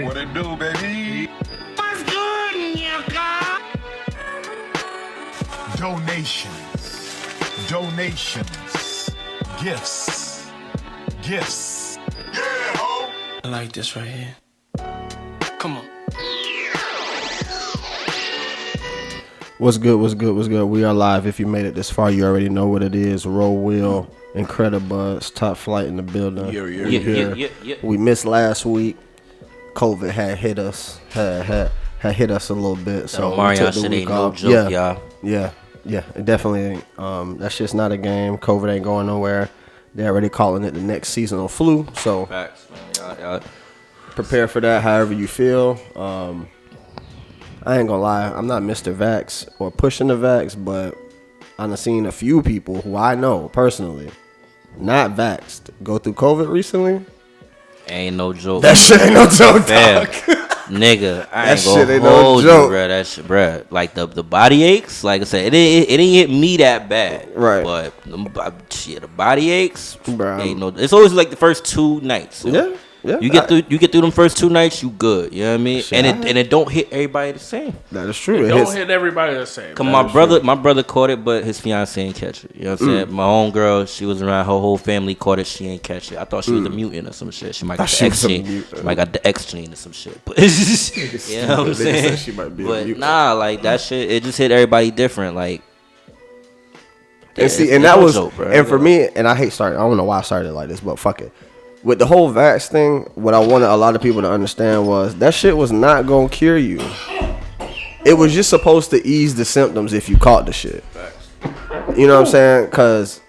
What it do, baby? What's good, nigga? Donations. Gifts. Yeah, ho! I like this right here. Come on. What's good? We are live. If you made it this far, you already know what it is. Roll Wheel, Incredibuzz, Top Flight in the building. Yeah. We missed last week. COVID had hit us. Had hit us a little bit. So Mario shit ain't no joke, y'all. Yeah. It definitely ain't. That shit's not a game. COVID ain't going nowhere. They're already calling it the next seasonal flu. So Facts, man. Y'all. Prepare for that however you feel. I ain't gonna lie, I'm not Mr. Vax or pushing the vax, but I've seen a few people who I know personally, not vaxxed, go through COVID recently. Ain't no joke. That shit ain't no joke, dog. Nigga, I ain't That shit gonna ain't no hold joke. you, bro. That shit, bro. Like the body aches, like I said, it ain't hit me that bad. Right. But the body aches, Bro. ain't no. It's always like the first 2 nights. So Yeah. You get through them first 2 nights, you good. You know what I mean? Shit, and it don't hit everybody the same. That is true. It Don't hits, hit everybody the same. Cause my brother caught it, but his fiance ain't catch it. You know what I'm saying? My homegirl, she was around, her whole family caught it. She ain't catch it. I thought she was a mutant or some shit. She might got the X gene. She might got the X gene or some shit. But you know what I'm saying? She might be a But mutant. nah, like that shit, it just hit everybody different. Like, And see, it's and that no was, joke, bro. and for me, and I hate starting. I don't know why I started like this, but fuck it. With the whole vax thing, what I wanted a lot of people to understand was that shit was not gonna cure you. It was just supposed to ease the symptoms if you caught the shit. You know what I'm saying? Cause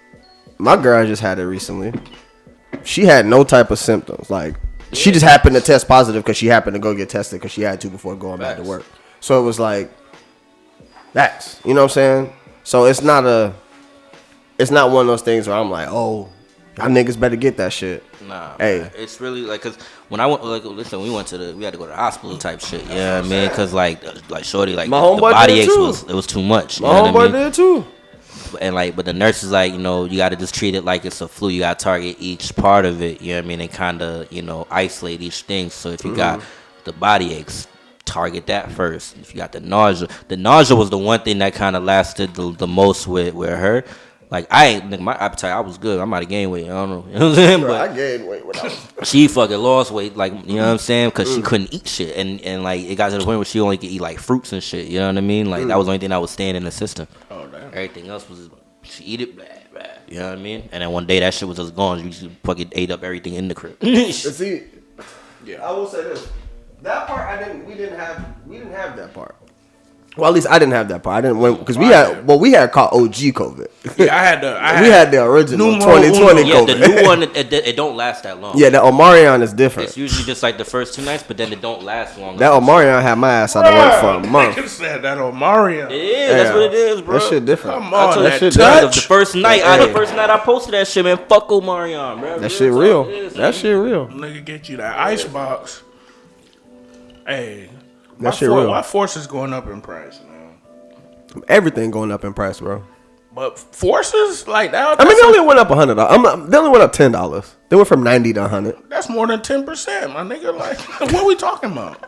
my girl just had it recently. She had no type of symptoms. Like she just happened to test positive because she happened to go get tested because she had to before going back to work. So it was like vax. You know what I'm saying? So it's not one of those things where I'm like, oh, y'all niggas better get that shit. nah, Hey. man. It's really like, cause when I went, like, listen, we had to go to the hospital type shit. You know what I mean? Cause like shorty, like My the homeboy body did aches too. was too much. You My know what I homeboy mean? did too. And like, but the nurse is like, you know, you got to just treat it like it's a flu. You got to target each part of it. You know what I mean? And kind of, you know, isolate each thing. So if you got the body aches, target that first. If you got the nausea was the one thing that kind of lasted the most with her. Like my appetite, I was good. I might have gained weight. I don't know. You know what I'm saying? Bro, But I gained weight when I was. she fucking lost weight, like, you know what I'm saying? Because she couldn't eat shit. And like, it got to the point where she only could eat, like, fruits and shit. You know what I mean? Like, that was the only thing that was staying in the system. Oh, damn. Everything else was, she eat it, blah, blah. You know what I mean? And then one day, that shit was just gone. She fucking ate up everything in the crib. See, Yeah. I will say this. That part, we didn't have that part. Well, at least I didn't have that part. I didn't win because we had caught OG COVID. Yeah, We had the original Numero 2020 uno. Yeah, the COVID. new one, it don't last that long. Yeah, the Omarion is different. It's usually just like the first 2 nights, but then it don't last long. That Omarion had my ass out of work for a month. Nigga said that on Mario. It is. That's what it is, bro. That shit different. Come on, I that told touch. you, the first night, I posted that shit, man. Fuck Omarion, bro. That shit real. That shit real. Nigga get you that ice box. Hey, That shit real. my forces going up in price, man. Everything going up in price, bro. But forces like that. I mean, they only went up $100. They only went up $10. They went from 90 to 100. That's more than 10%, my nigga. Like, what are we talking about?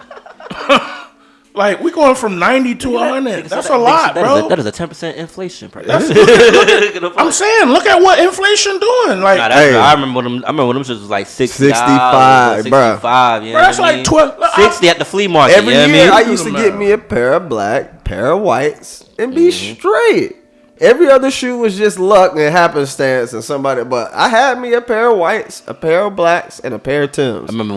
Like, we going from 90 to 100. That's a lot, bro. That is a 10% inflation price. I'm saying, look at what inflation doing. Like, I remember them shits was like 65, bro. 65, yeah. that's like 12. 60 at the flea market. Every you know year, what I I mean? used to get me a pair of black, pair of whites, and be straight. Every other shoe was just luck and happenstance and somebody. But I had me a pair of whites, a pair of blacks, and a pair of Timbs. I remember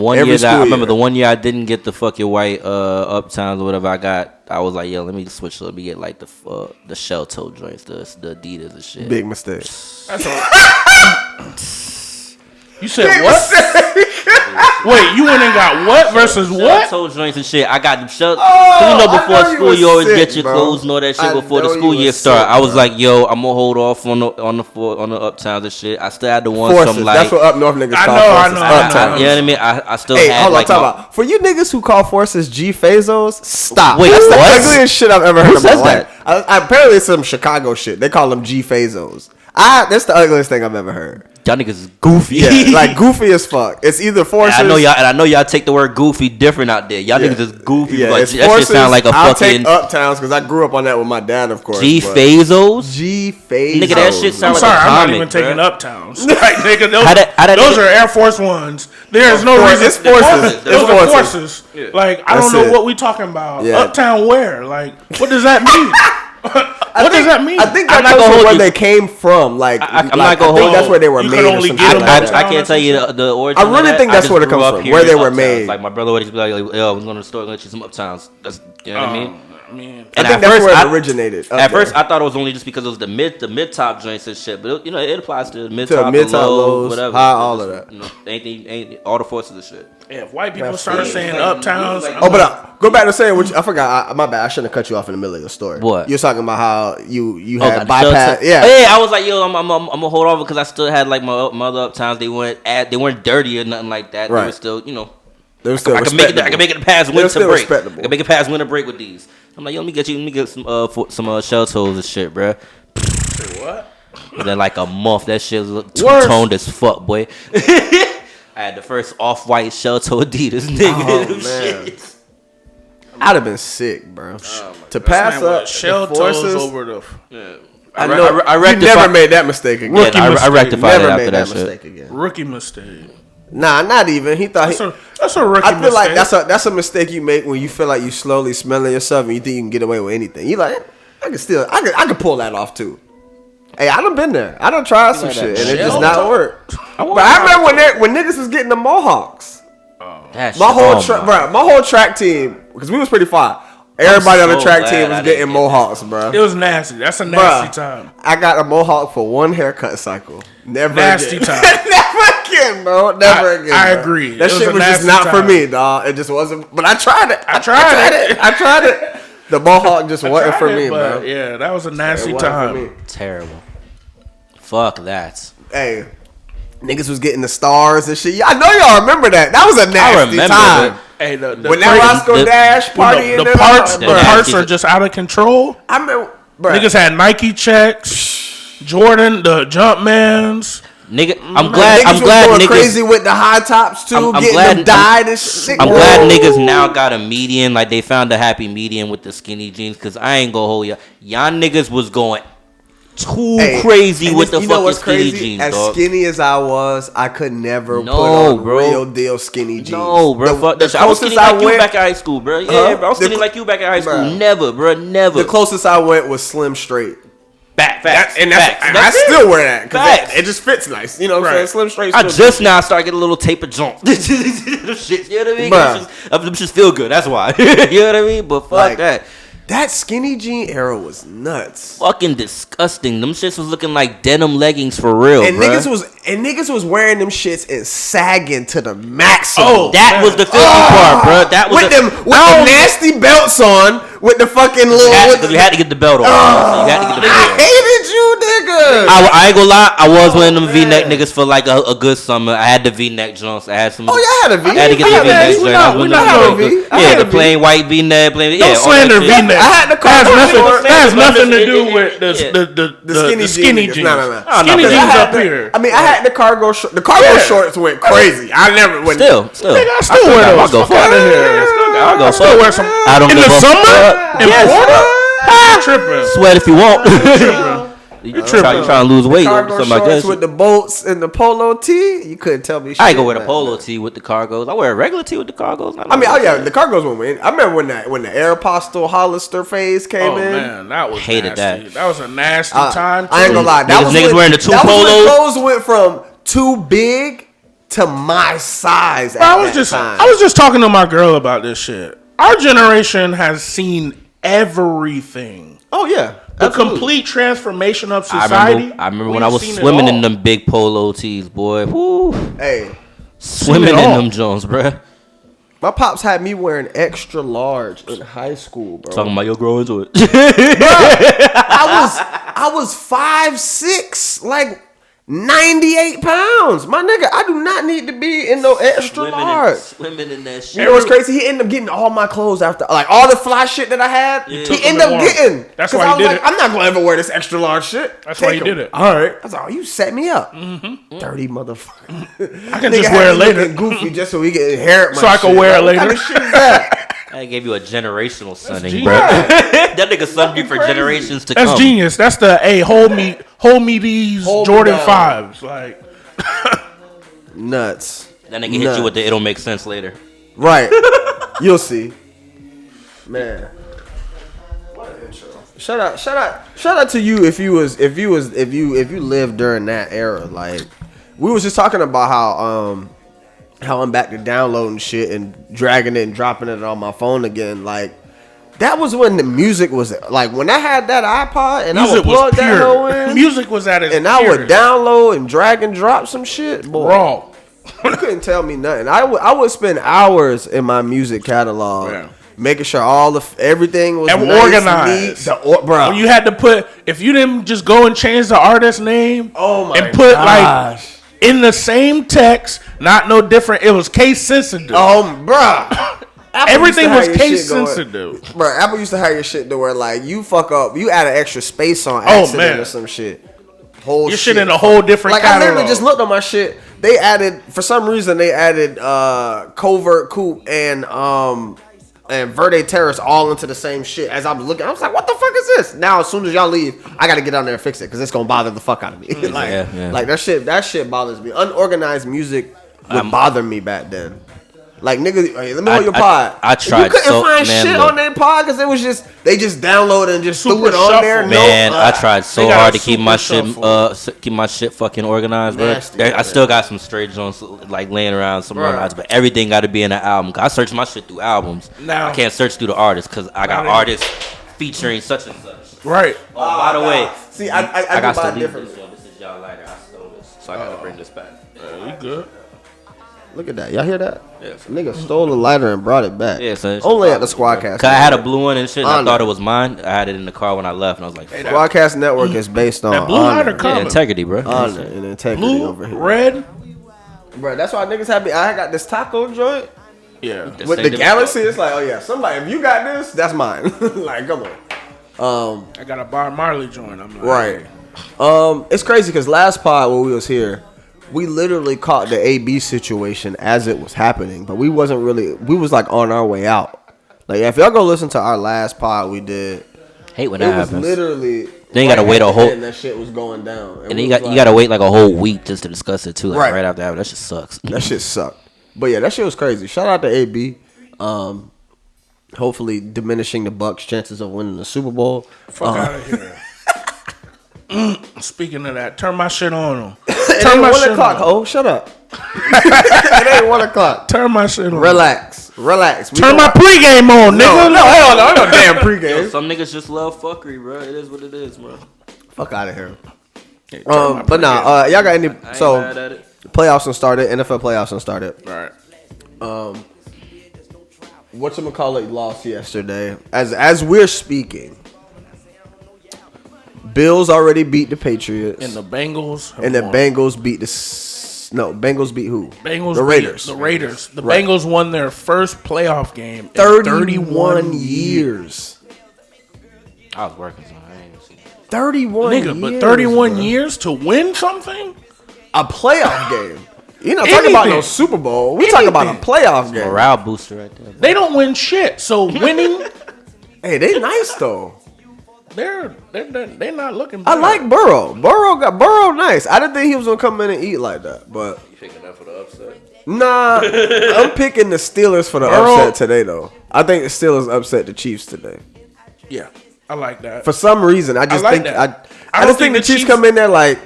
the 1 year I didn't get the fucking white Uptowns or whatever I got. I was like, yo, let me switch. Let me get like the shell toe joints, the Adidas and shit. Big mistake. That's all. You said what? Wait, you went and got what versus what? Shell toe joints and shit. I got them shell. Oh, you know, I before know you school, was you always sick, get your bro. clothes and all that shit I before the know school you year was start. sick, I was bro. like, yo, I'm gonna hold off on the Uptowns and shit. I still had the ones Forces. from like. That's what up north niggas I call know, forces. I know. Uptown. You know what I mean? I still Hey, had hold on, like talk about. For you niggas who call forces G Fazos, stop. Wait, that's what? the ugliest shit I've ever heard Who in my says life. Apparently, it's some Chicago shit. They call them G Fazos. That's the ugliest thing I've ever heard. y'all niggas is goofy. Yeah, like goofy as fuck. It's either forces. And I know y'all take the word goofy different out there. Y'all niggas is goofy. Yeah, But it's that forces. shit sound like a I'll fucking take Uptowns because I grew up on that with my dad, of course. G-Phazos. G-Phazos. Nigga, that shit sound I'm like sorry, a I'm not comic, even bruh. taking Uptowns. Like, nigga, those are Air Force Ones. There's no reason. It's forces. Those It's are forces. forces. Like, I That's don't know it. what we talking about. Yeah. Uptown where? Like, what does that mean? What does that mean? I think I'm that not comes gonna from hold where you. they came from. Like, I'm like, not gonna I think hold that's you. where they were You made. could Or only some get shit them like uptown. that. I can't tell you the origin. I really of think that. that's just where it grew comes up from, here where in they were Uptowns. made. Like my brother would just be like, "Yo, we're going to the store, gonna get some Uptowns." That's, you know what I mean. I mean, I And think that's where it originated. At first, I thought it was only just because it was the mid top joints and shit, but it, it applies to mid To top, mid-top, low, lows, whatever, high, all of that. You know, anything, all the forces of shit. yeah, if white people That's start funny. saying Uptowns, Oh, but go back to saying what I forgot. My bad. I shouldn't have cut you off in the middle of the story. What? You were talking about how you Oh, had God, bypass. Yeah. Hey, I was like, yo, I'm gonna hold on because I still had like my other Uptowns. They weren't dirty or nothing like that. They Right. were still, you know. They were still I can make it past winter still break. respectable. I can make it past winter break with these. I'm like, yo, let me get some shell toes and shit, bruh. what? And then like a month, that shit looked Worse. two-toned as fuck, boy. I had the first off-white shell toe Adidas, nigga. Oh, man. I'd have been sick, bro. To pass Man, up with shell the forces. toes over the. I know. I you rectified- never made that mistake again. Rookie I mistake. rectified it Never after made that that shit. mistake again. Rookie mistake. Nah, not even. He thought That's a rookie I feel mistake. like that's a mistake you make when you feel like you slowly smelling yourself and you think you can get away with anything. You like, I can pull that off too. Hey, I done been there. I done tried some shit and it just shell not toe? work. But I remember when niggas was getting the Mohawks. That My shit, whole oh my whole track team, because we was pretty far. Everybody on the so track glad team I was didn't getting get Mohawks, bro. It was nasty. That's a nasty time. I got a Mohawk for one haircut cycle. Never Nasty again. time. Never again, bro. Never again. I bro. agree. That It was shit a was just nasty not for time. me, dog. It just wasn't. But I tried it. I tried it. The Mohawk just wasn't for me, but bro. yeah, that was a nasty It wasn't for time. me. terrible. Fuck that. Hey, niggas was getting the stars and shit. I know y'all remember that. That was a nasty remember time. that. Hey, the When that Roscoe the- Dash party the in there, parts, bro. the nasty parts are shit. just out of control. I mean, bro. Niggas had Nike checks, Jordan, the Jumpmans. Nigga, Niggas I'm glad was going niggas. crazy with the high tops too, I'm getting glad- them dyed and shit. I'm Bro. glad niggas now got a median, like they found a happy median with the skinny jeans. Cause I ain't gonna hold y'all. Y'all niggas was going too Hey, crazy and with this- the you know fucking what's skinny crazy? jeans, As dog. skinny as I was, I could never No, put on bro. real deal skinny jeans. No, bro. Fuck that shit. I was skinny like you back in high school, bro. Yeah, bro. I was The skinny cl- like you back in high school. Bruh. Never, bro. Never. The closest I went was Slim Straight. Facts. And Facts. I That's it. still wear that because Facts. it just fits nice. You know what I'm saying? Slim Straight. I still just now started getting a little taper jump. Shit, you know what I mean? Bruh. Them just feel good. That's why. You know what I mean? But fuck Like, that. That skinny jean era was nuts. Fucking disgusting. Them shits was looking like denim leggings for real, And bruh. niggas was wearing them shits and sagging to the maximum. Oh, That was the filthy part, bruh. That was with the nasty belts on, with the fucking little. you had to get the belt on. You had to get the belt I on. hated you, nigga. I ain't gonna lie, I was wearing them V-neck niggas for like a good summer. I had the V-neck joints. I had some. Oh, yeah, I had a V. I had to get I the had V-neck a V. joints. We I was not wearing had them- a V. I Yeah, had the a V. plain white V-neck. Don't All slander that shit. V-neck. I had the That cargo has shorts. nothing to It- do it- with yeah. the skinny jeans. No. Skinny no, jeans I up here. I mean, I had the cargo shorts. The cargo shorts went crazy. I never went. Still. Nigga, I still wear I'll those. go Fuck fuck. out of here. I'll go I still fuck. wear some I don't in give the a summer fuck. in Yes. Florida. Tripping. Sweat if you want. You tripping. trying to lose weight or Cargo something like shorts that. with the bolts and the polo tee. You couldn't tell me shit. I ain't gonna wear the man. polo tee with the cargos. I wear a regular tee with the cargos. I mean, oh yeah, the cargos went in. I remember when the Aeropostale Hollister phase came Oh in. man, that was Hated nasty. that. That was a nasty time. I ain't gonna lie. That Niggas- was niggas when, wearing the two that was when polos. clothes went from too big to my size. At I was that just time. I was just talking to my girl about this shit. Our generation has seen everything. Oh yeah, The absolutely. complete transformation of I society. remember when We've I was seen it swimming all. in them big polo tees, boy. Woo. Hey, Swimming it in all. them Jones, bruh. my pops had me wearing extra large in high school, bro. Talking about your grow into it. I was 5'6", like, 98 pounds. My nigga, I do not need to be in no extra large. Swimming in that shit. And it was crazy. He ended up getting all my clothes after, like all the fly shit that I had. Yeah. He ended up getting. That's why he did it. I'm not gonna ever wear this extra large shit. That's why he did it. All right. I was like, oh, you set me up. Dirty motherfucker. I can just wear it later. Goofy just so we can inherit my So I can wear it later. What kind of shit is that? I gave you a generational sunning, genius. bro. That nigga sunned you for crazy. generations to come. That's genius. That's the hold me these Hold me Jordan down. 5s. Like Nuts. That nigga hit you with the it'll make sense later. Right. You'll see. Man. What an intro. Shout out to you if you lived during that era. Like, we was just talking about how I'm back to downloading shit and dragging it and dropping it on my phone again. Like, that was when the music was like, when I had that iPod and I would plug that hoe in. Music was at its and I would download and drag and drop some shit. Boy, raw. you couldn't tell me nothing. I would spend hours in my music catalog, making sure everything was and nice, organized. Neat. Bro, When you had to put, if you didn't just go and change the artist name, and put like in the same text, not no different. It was case sensitive. Bruh. Everything was case sensitive. Bro, Apple used to have your shit to where like you fuck up, you add an extra space on accident or some shit. Whole your shit in a whole different like catalog. I literally just looked on my shit. They added, for some reason, Covert Coupe and Verde Terrace all into the same shit. As I was looking, I was like, what the fuck is this? Now, as soon as y'all leave, I gotta get down there and fix it because it's gonna bother the fuck out of me. Like that shit bothers me. Unorganized music would bother me back then. Like, niggas, hey, let me hold your pod. I tried. You couldn't find shit on their pod because it was just, they just downloaded and just threw it on there. Man, I tried so hard to keep my shit fucking organized, bro. I still got some stray joints like laying around some organized, but everything got to be in an album. I search my shit through albums. Now I can't search through the artists because I got artists featuring such and such. Right. Oh, by the way, see, I got to buy different. This is y'all lighter. I stole this, so I gotta bring this back. We good. Look at that. Y'all hear that? Yeah. Nigga stole the lighter and brought it back. Yeah, so only at the SQUADcast. Cause I had a blue one and shit, and I thought it was mine. I had it in the car when I left, and I was like, SQUADcast Network is based on blue lighter honor. integrity, bro. Honor and integrity Blue, over here. red. Bro, that's why niggas have me. I got this taco joint. Yeah. With the Galaxy, it's like, oh yeah, somebody, if you got this, that's mine. Like, come on. I got a Bob Marley joint. I'm like, right. It's crazy because last pod when we was here, we literally caught the AB situation as it was happening, but we was like on our way out. Like, if y'all go listen to our last pod we did, hate when that happens. It was literally. Then you gotta wait a whole. And that shit was going down. And then you gotta wait like a whole week just to discuss it too. Like right after that, that shit sucks. That shit sucked. But yeah, that shit was crazy. Shout out to AB. Hopefully diminishing the Bucks' chances of winning the Super Bowl. Fuck out of here. Speaking of that, turn my shit on. It ain't 1 o'clock, ho. Shut up. It ain't 1 o'clock. Turn my shit on. Relax. Turn my pregame on, nigga. No, hell no. No damn pregame. Yo, some niggas just love fuckery, bro. It is what it is, bro. Fuck out of here. But nah, y'all got any? So playoffs done started. NFL playoffs done started. Right. Whatchamacallit lost yesterday. As we're speaking, Bills already beat the Patriots. And the Bengals. Bengals beat Bengals beat who? The Raiders. The Raiders. The Bengals won their first playoff game in 31 years. I was working, so I ain't even see it. 31 years. Nigga, but 31 years to win something? A playoff game. You're not talking about no Super Bowl. We're talking about a playoff game. Morale booster right there. They don't win shit. So winning. Hey, they nice though. They're not looking bad. I like Burrow. Burrow nice. I didn't think he was gonna come in and eat like that, but You picking that for the upset? Nah, I'm picking the Steelers for the upset today though. I think the Steelers upset the Chiefs today. Yeah, I like that. For some reason, I just think the Chiefs come in there like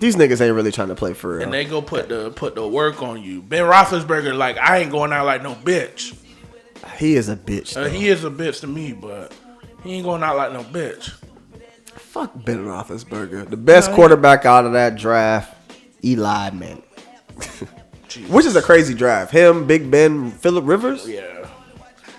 these niggas ain't really trying to play for real. And they go put the work on you. Ben Roethlisberger, like, I ain't going out like no bitch. He is a bitch. He is a bitch to me, but he ain't going out like no bitch. Fuck Ben Roethlisberger. The best quarterback out of that draft, Eli Manning. Which is a crazy draft. Him, Big Ben, Phillip Rivers. Yeah.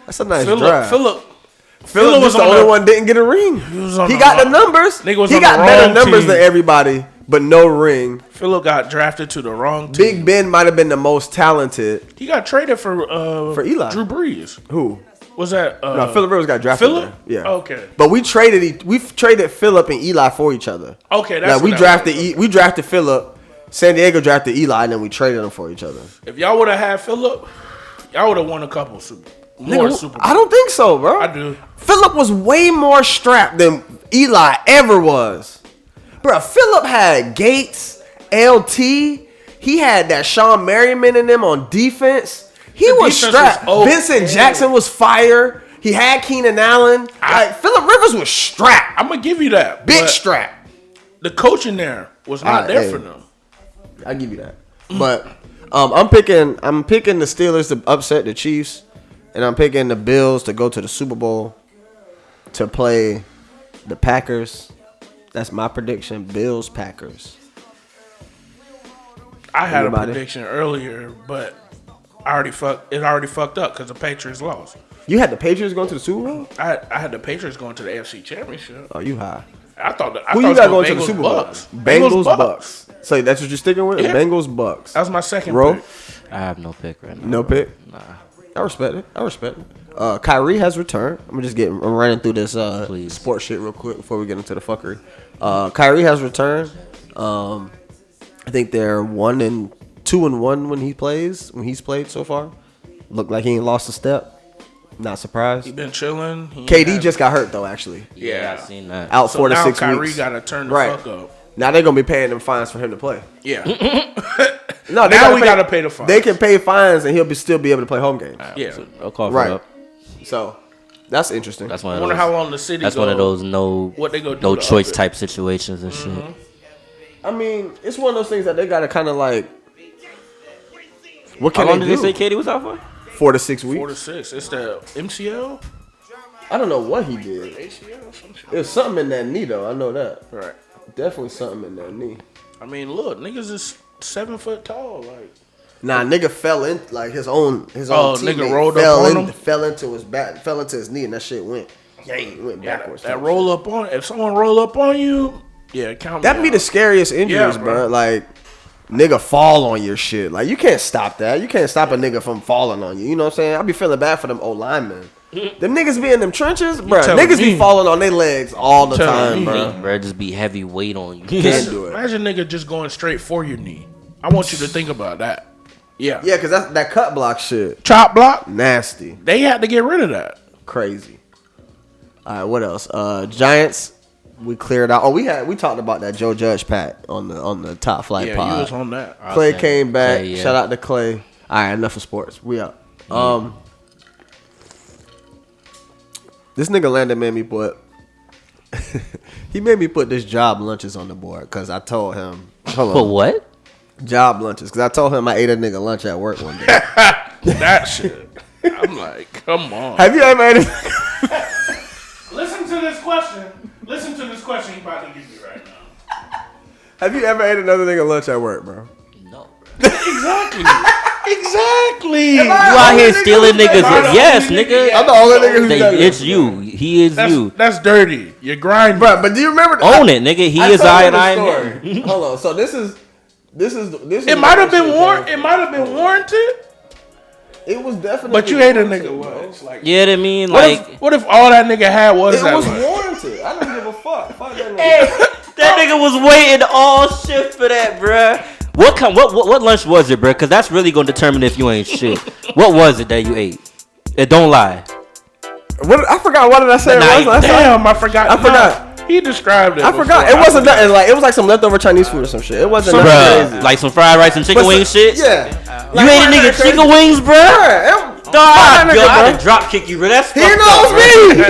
That's a nice draft. Phillip was the only one didn't get a ring. He got the numbers. He got better numbers than everybody, but no ring. Phillip got drafted to the wrong team. Big Ben might have been the most talented. He got traded for Eli. Drew Brees. Who? Was that? No, Phillip Rivers got drafted. Phillip? There. Yeah. Okay. But we traded Phillip and Eli for each other. Okay, that's we drafted Phillip. San Diego drafted Eli, and then we traded them for each other. If y'all would have had Phillip, y'all would have won a couple Super Bowls. I don't think so, bro. I do. Phillip was way more strapped than Eli ever was. Bro, Phillip had Gates, LT. He had that Sean Merriman in them on defense. He was strapped. Vincent Jackson was fire. He had Keenan Allen. Phillip Rivers was strapped. I'm gonna give you that. Big strap. The coaching there was not there for them. I give you that. But I'm picking the Steelers to upset the Chiefs, and I'm picking the Bills to go to the Super Bowl to play the Packers. That's my prediction. Bills Packers. I had a prediction earlier, but it already fucked up because the Patriots lost. You had the Patriots going to the Super Bowl? I had the Patriots going to the AFC Championship. Oh, you high. Who you got going to the Super Bowl? Bengals Bucks. So that's what you're sticking with? Yeah. Bengals Bucks. That was my second pick. I have no pick right now. No pick? Nah. I respect it. Kyrie has returned. I'm running through this sports shit real quick before we get into the fuckery. Kyrie has returned. I think they're 2-1 when he's played so far. Look like he ain't lost a step. Not surprised. He been chilling. KD just got hurt though. Actually, Yeah, I seen that. out 4 to 6 weeks. Kyrie got to turn the fuck up. Now they're gonna be paying them fines for him to play. Yeah. No, now we gotta pay the fines. They can pay fines and he'll still be able to play home games. Yeah. I'll call Right. it up. So that's interesting. That's I one of wonder those. how long the city. That's one of those no choice type situations and shit. I mean, it's one of those things that they gotta kind of like. What can How long they did do? they say Katie was out for? 4 to 6 weeks. 4 to 6. It's the MCL. I don't know what he did. ACL. Some shit. There's something in that knee though. I know that. Right. Definitely something in that knee. I mean, look, niggas is 7 foot tall. Like, Nah, nigga fell in like his own nigga teammate rolled fell up on him? fell into his back, fell into his knee, and that shit went backwards. that roll up on. If someone roll up on you, count. That'd be the scariest injuries, Yeah, bro. bro. Like, nigga fall on your shit. Like, you can't stop that. You can't stop a nigga from falling on you. You know what I'm saying? I be feeling bad for them old linemen. Them niggas be in them trenches, bro. telling Niggas be me. falling on their legs all the telling time, me. bro. Bro, just be heavy weight on you. Can't do it. Imagine nigga just going straight for your knee. I want you to think about that. Yeah. Yeah, because that's that cut block shit. Chop block. Nasty. They had to get rid of that. Crazy. All right, what else? Giants, we cleared out. Oh, we talked about that Joe Judge pack on the Top Flight Yeah, pod. you was on that. Clay came back. Clay, yeah. Shout out to Clay. All right, enough of sports. We out. This nigga Landon made me put. He made me put this job lunches on the board because I told him. Hold But on. what? Job lunches because I told him I ate a nigga lunch at work one day. That shit. I'm like, come on. Have you ever ate a Listen to this question. Listen to this question he about to give you right now. Have you ever ate another nigga lunch at work, bro? No, bro. Exactly. Exactly. You out here stealing niggas. Yes, nigga. I'm the only nigga who's done it. It's you. He is you. That's dirty. You're grinding. Bro, but do you remember? Own it, nigga. He is I and I am him. Hold on. So this is. It might have been It might have been warranted. It was definitely. But you ate a warranted, nigga bro. lunch. Like, Yeah, I mean, what like if all that nigga had was It that was lunch? warranted. I don't give a fuck. Fuck that nigga. that nigga was waiting all shit for that, bruh. What lunch was it, bruh? Because that's really gonna determine if you ain't shit. What was it that you ate? And don't lie. I forgot. What did I say? It was last time? Damn, I forgot. I forgot. He described it. I forgot. before. It wasn't nothing. Like it was like some leftover Chinese food or some shit. It wasn't nothing Bruh, crazy. like some fried rice and chicken But wing shit? Yeah. You ate a nigga chicken wings, bruh? Yeah. Dog, nigga, I'd bro. drop kick you, bro. That's He fucked knows up, me.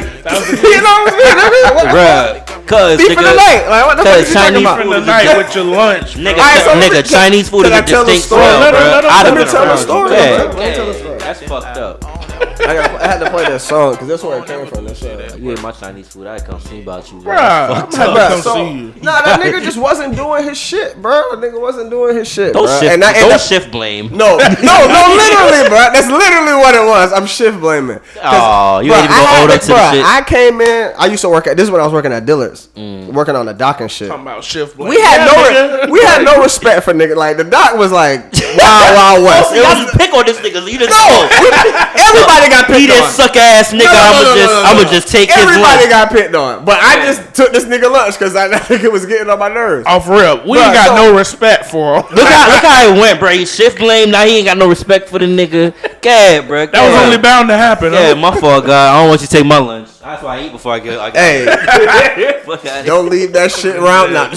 He knows me. Nigga. What the fuck? Bruh. Cause Beef in the night. Like what the fuck cause you talking Chinese about? In the night with your lunch. Nigga, Alright, so nigga, Chinese food is can I a tell the distinct story? smell, Let bruh. him I'd have Let me been tell the around story. you. Let Yeah. me tell the story. That's fucked up. I had to play that song because that's where it came from. That shit. You ate my Chinese food. I come see about you, bro. Bruh, I'm Fucked gonna up. have to come So, see you. nah, that nigga just wasn't doing his shit, bro. That nigga wasn't doing his shit, Don't bro. shift. And Don't shift blame. No, literally, bro. That's literally what it was. I'm shift blaming. Oh, you ain't even gonna own up to the shit. I came in. I used to work at. This is when I was working at Dillard's, working on the dock and shit. Talking about shift blame. We had no respect for nigga. Like the dock was like wild west. It was pick on this nigga. You didn't No, everybody got He picked this on. suck ass nigga. I'ma just take his Everybody lunch. got picked on, but I just took this nigga lunch because that nigga was getting on my nerves. Off rip. We Bruh, ain't got so- no respect for him. Look how it went, bro. He shift blame. Now he ain't got no respect for the nigga. God, bro. That was only bound to happen. Yeah, huh? my fault, God. I don't want you to take my lunch. That's why I eat before I get. Hey, Fuck outta here. don't leave that shit around. Nah,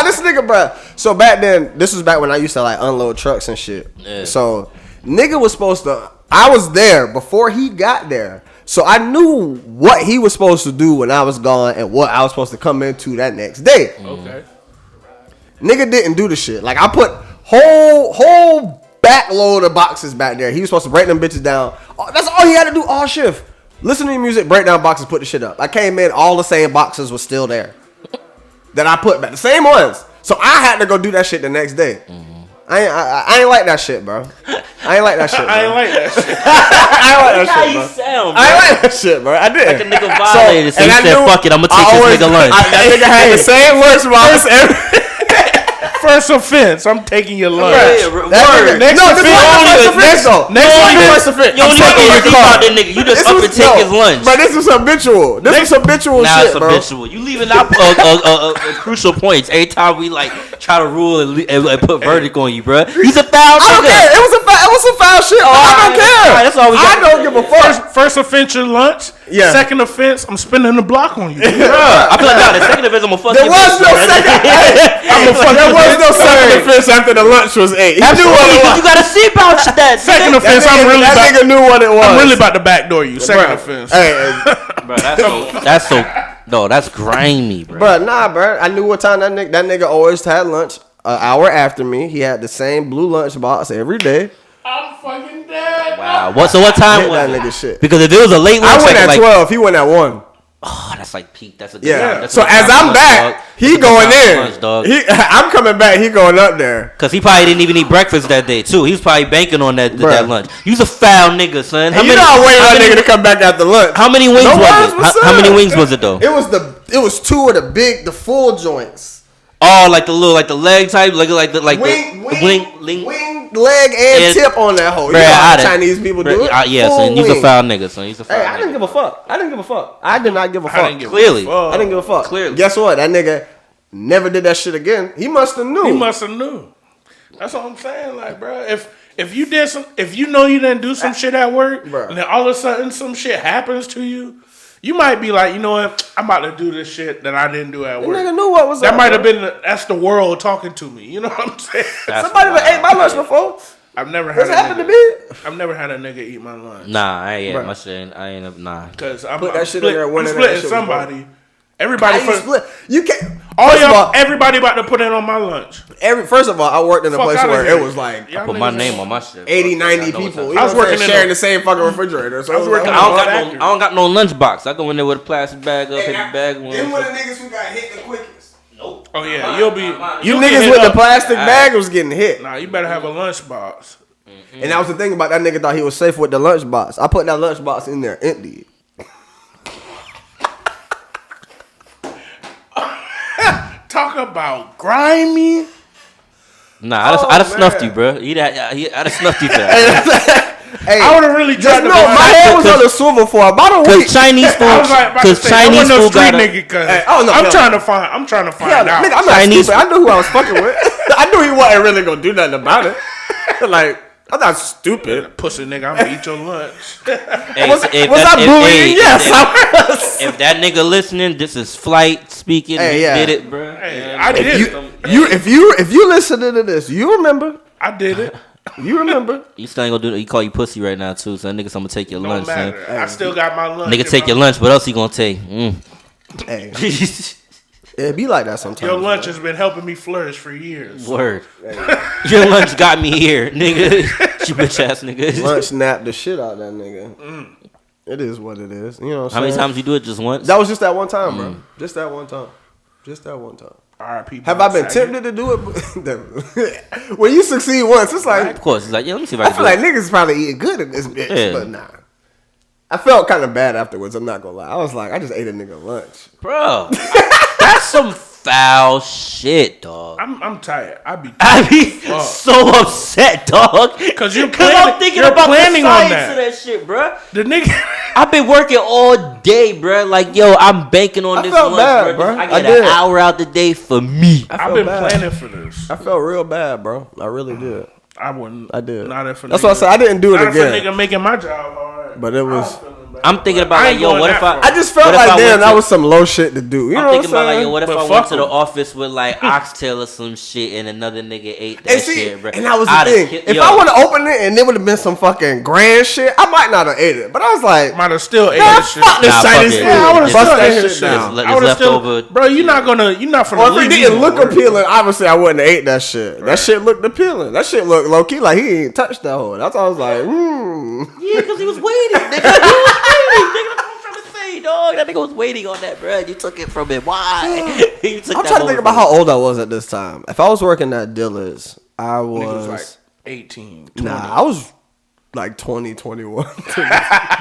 this nigga, bro. So back then, this was back when I used to like unload trucks and shit. Yeah. So nigga was supposed to. I was there before he got there, so I knew what he was supposed to do when I was gone and what I was supposed to come into that next day. Okay. Nigga didn't do the shit. Like I put whole back load of boxes back there. He was supposed to break them bitches down. That's all he had to do all shift. Listen to the music, break down boxes, put the shit up. I came in, all the same boxes was still there that I put back, the same ones. So I had to go do that shit the next day. I ain't like that shit, bro. I ain't like that shit, bro. I ain't like that shit. I ain't like that How shit, you bro. sound, bro? I ain't like that shit, bro. I did. Like a nigga violated, so and you I said, knew fuck it, I'ma take I this always- nigga lunch. That nigga had the same lunch box every. First offense, I'm taking your lunch. Yeah, That word. nigga, Next no, this offense- wasn't the first offense, though. next This wasn't the offense- first offense. You don't I'm even fucking get with to your car. about that nigga. You just up and take his lunch. But this was habitual. This was habitual Now shit, it's bro. habitual. You leaving out crucial points every time we like try to rule and put verdict on you, bro. He's a foul I don't nigga. care. It was some foul shit. I don't care. Alright, that's all we I got. don't give a fuck. First offense, your lunch. Yeah. Second offense, I'm spinning the block on you. Bruh, I feel like the second offense, I'm gonna fuck There your was bitch, no bro. second. There was no second offense after the lunch was 8. He knew what it was. You gotta see about that. Second nigga. offense, I'm really that about, nigga knew what it was. I'm really about to backdoor you. Second Bruh. offense. Hey, Bro, that's grimy, bro. bro, nah, bro. I knew what time that nigga always had lunch. An hour after me, he had the same blue lunch box every day. I'm fucking dead. Wow. So what time Hit was that it? nigga shit. Because if it was a late I lunch, went at like 12. He went at 1. oh, that's like peak. That's a good Yeah. That's So a good as time I'm lunch, back, dog. he That's a going good time in. lunch, dog. I'm coming back. He going up there. Cause he probably didn't even eat breakfast that day too. He was probably banking on that Bruh. lunch. You was a foul nigga, son. And you know I waited on that nigga to come back after lunch. How many wings No words was it? was How many said. wings was it though? It was 2 of the full joints. Oh, like the leg type, Wing, leg, and Yeah. tip on that hoe. You Bruh, know how I done- Chinese people do it. Yeah, Full son. You's a wing. foul nigga, son. You's a foul Hey, nigga. I didn't give a fuck. I did not give a fuck. I didn't give a Clearly. fuck. I didn't give a fuck. Clearly. Guess what? That nigga never did that shit again. He must have knew. He must have knew. That's what I'm saying, like, bro. If you did if you know you didn't do some shit at work, Bruh. and then all of a sudden some shit happens to you, you might be like, you know what? I'm about to do this shit that I didn't do at The work. nigga knew what was That up, might have bro. been that's the world talking to me. You know what I'm saying? That's Somebody wild. ate my lunch before. I've never had What's a happened to nigga, me? I've never had a nigga eat my lunch. Nah, I ain't. Bruh. My shit. I ain't. Nah. Because I'm, Put I'm that shit in there, I'm one in there, splitting that shit was somebody. Everybody How you first. split? You can't. All First of y'all, all, everybody about to put in on my lunch. first of all, I worked in a Fuck place outta where here. it was like Y'all Put my niggas- name on my shit. 80, Fuck, 90 I know what's people. up. You I was know what I'm working saying? in Sharing a- the same fucking refrigerator. So I was working I don't got Factory. no. I don't got no lunchbox. I go in there with a plastic bag up, paper bag. Them were the niggas who got hit the quickest. Nope. Oh yeah, you'll be. You you'll get niggas hit with the up. plastic bag was getting hit. Nah, you better have a lunch box. And that was the thing about that nigga thought he was safe with the lunchbox. I put that lunchbox in there empty. Talk about grimy. Nah, I'd have snuffed you, bro. I'd have snuffed you for that. Hey, I would have really just tried to. know my head was on the swivel for about a week. Cause Chinese food, I was like, about to cause say, I Chinese wasn't no food street got nigga. Cause Hey, oh, no, I'm no. trying to find Yeah, out. nigga, I'm not Chinese- stupid. I knew who I was fucking with. I knew he wasn't really gonna do nothing about it. Like, I'm not stupid. Pussy nigga, I'm gonna eat your lunch. Was I bullying? Yes, I was. If that nigga listening, this is Flight speaking. Hey, He yeah. did it, bro. Hey, I did it. If you listen to this, you remember. I did it. You remember. You still ain't gonna do. He call you pussy right now too. So that nigga, I'm gonna take your No lunch, son. matter. I still got my lunch. Nigga, take your lunch. What else he gonna take? Mm. Hey, it be like that sometimes. Your lunch has been helping me flourish for years. Word. Your lunch got me here, nigga. You bitch ass nigga. Lunch napped the shit out of that nigga. It is what it is. You know what I'm How many saying? times you do it? Just once? That was just that one time, bro. Just that one time. Just that one time. R.I.P. Have I been tempted to do it? When you succeed once, it's like, Of course. It's like, yeah, let me see if I I can feel do like it. niggas probably eating good in this bitch, Yeah. but nah. I felt kind of bad afterwards. I'm not gonna lie. I was like, I just ate a nigga lunch. Bro, that's some foul shit, dog. I'm tired. I be So upset, dog. Because you're I'm thinking you're about planning the on science that. of that shit, bro. The nigga. I've been working all day, bro. Like, yo, I'm banking on I this felt lunch, bad, bro. bro. I I get did. an hour out the day for me. I've been planning for this. I felt real bad, bro. I really did. I wouldn't. I did. Not if a That's nigga, why I said I didn't do it not again. if a nigga making my job hard. But it was. I'm thinking about, I like, ain't yo, going what that if I... far. I just felt What if like, I damn, went that to- was some low shit to do. You I'm know thinking what I'm about, like, saying? yo, what if But I went fuck to the 'em. office with, like, oxtail or some shit and another nigga ate that And see, shit, bro? and that was the I'da thing. ki- If yo, I would have opened it and it would have been some fucking grand shit, I might not have ate it. But I was like, Might have still ate nah, this shit. fuck this Nah, fuck Chinese it. food. Yeah, I would have Just- still Bust that ate shit this down. shit. Just I would have still, leftover- bro. You're not finna Or if leave it didn't me look alone. appealing, obviously I wouldn't have ate that shit. That shit looked appealing. That shit looked low key like he ain't touched that hole. That's why I was like, Yeah, because he was waiting, nigga. He was waiting, nigga. That's what I'm trying to say, dog. That nigga was waiting on that, bro. You took it from him. Why? You took I'm that trying to think moment about from how old I was at this time. If I was working at Dillard's, I Nigga was, was like 18, 20. nah, I was like 20, 21. him.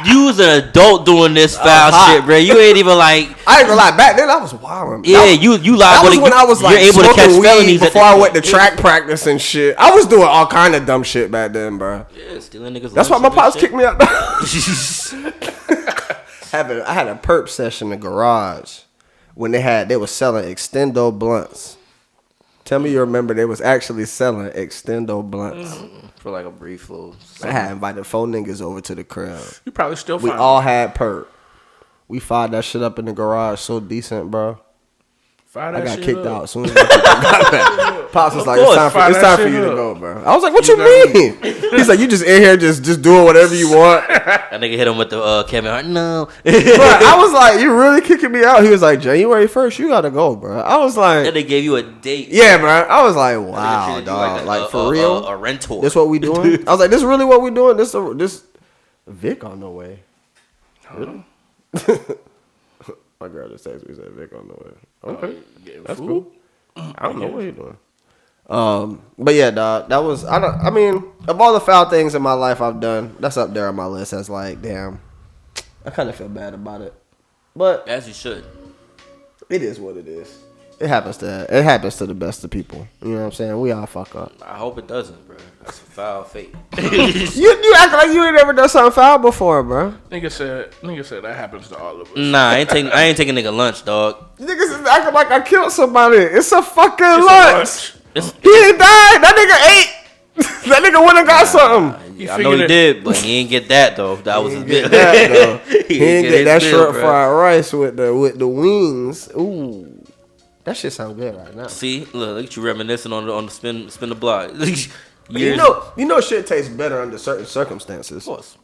You was an adult doing this foul hot. shit, bro. You ain't even like... I ain't gonna lie, back then I was wilding. Yeah, That was- you That liable was to... when I was like you're able to catch smoking weed felonies at before that I went to point. track practice and shit. I was doing all kind of dumb shit back then, bro. Yeah, stealing niggas. That's why my pops kicked me out. shit. I had a perp session in the garage when they was selling extendo blunts. Tell me you remember they was actually selling extendo blunts. For like a brief little... I had invited 4 niggas over to the crib. You probably still We find all had perp. We fired that shit up in the garage so decent, bro. Fire I that got shit kicked up. out as soon as I got back. Pops was like, course, it's fire time that for shit you to up. go, bro. I was like, what you You mean? He's like, you just in here just doing whatever you want. That nigga hit him with the Kevin Hart. No. Bro, I was like, you really kicking me out? He was like, January 1st, you gotta go, bro. I was And like, they gave you a date. yeah, bro. I was like, Nigga wow, treated you dog. Like, a- for a- real? A rental. This what we doing? I was like, this really what we doing? This Vic on the way. Really? My girl just texted me, said Vic on the way. Okay, that's cool. I don't know what you're doing. But yeah, dog, that was I mean, of all the foul things in my life I've done, that's up there on my list. That's like, damn, I kind of feel bad about it, but As you should. it is what it is. It happens to the best of people. You know what I'm saying? We all fuck up. I hope it doesn't, bro. That's a foul fate. You act like you ain't ever done something foul before, bro. Nigga said that happens to all of us. Nah, I ain't taking nigga lunch, dog. Niggas is acting like I killed somebody. It's a fucking It's a lunch. It's, He ain't died. That nigga ate. That nigga went and got something. I know he did, but he ain't get that though. That was his Get bit. that, though. He ain't ain't get that his bill, short bro. fried rice with the wings. Ooh, that shit sound good right now. See, look at you reminiscing on the spin the block. You know, shit tastes better under certain circumstances. Of course.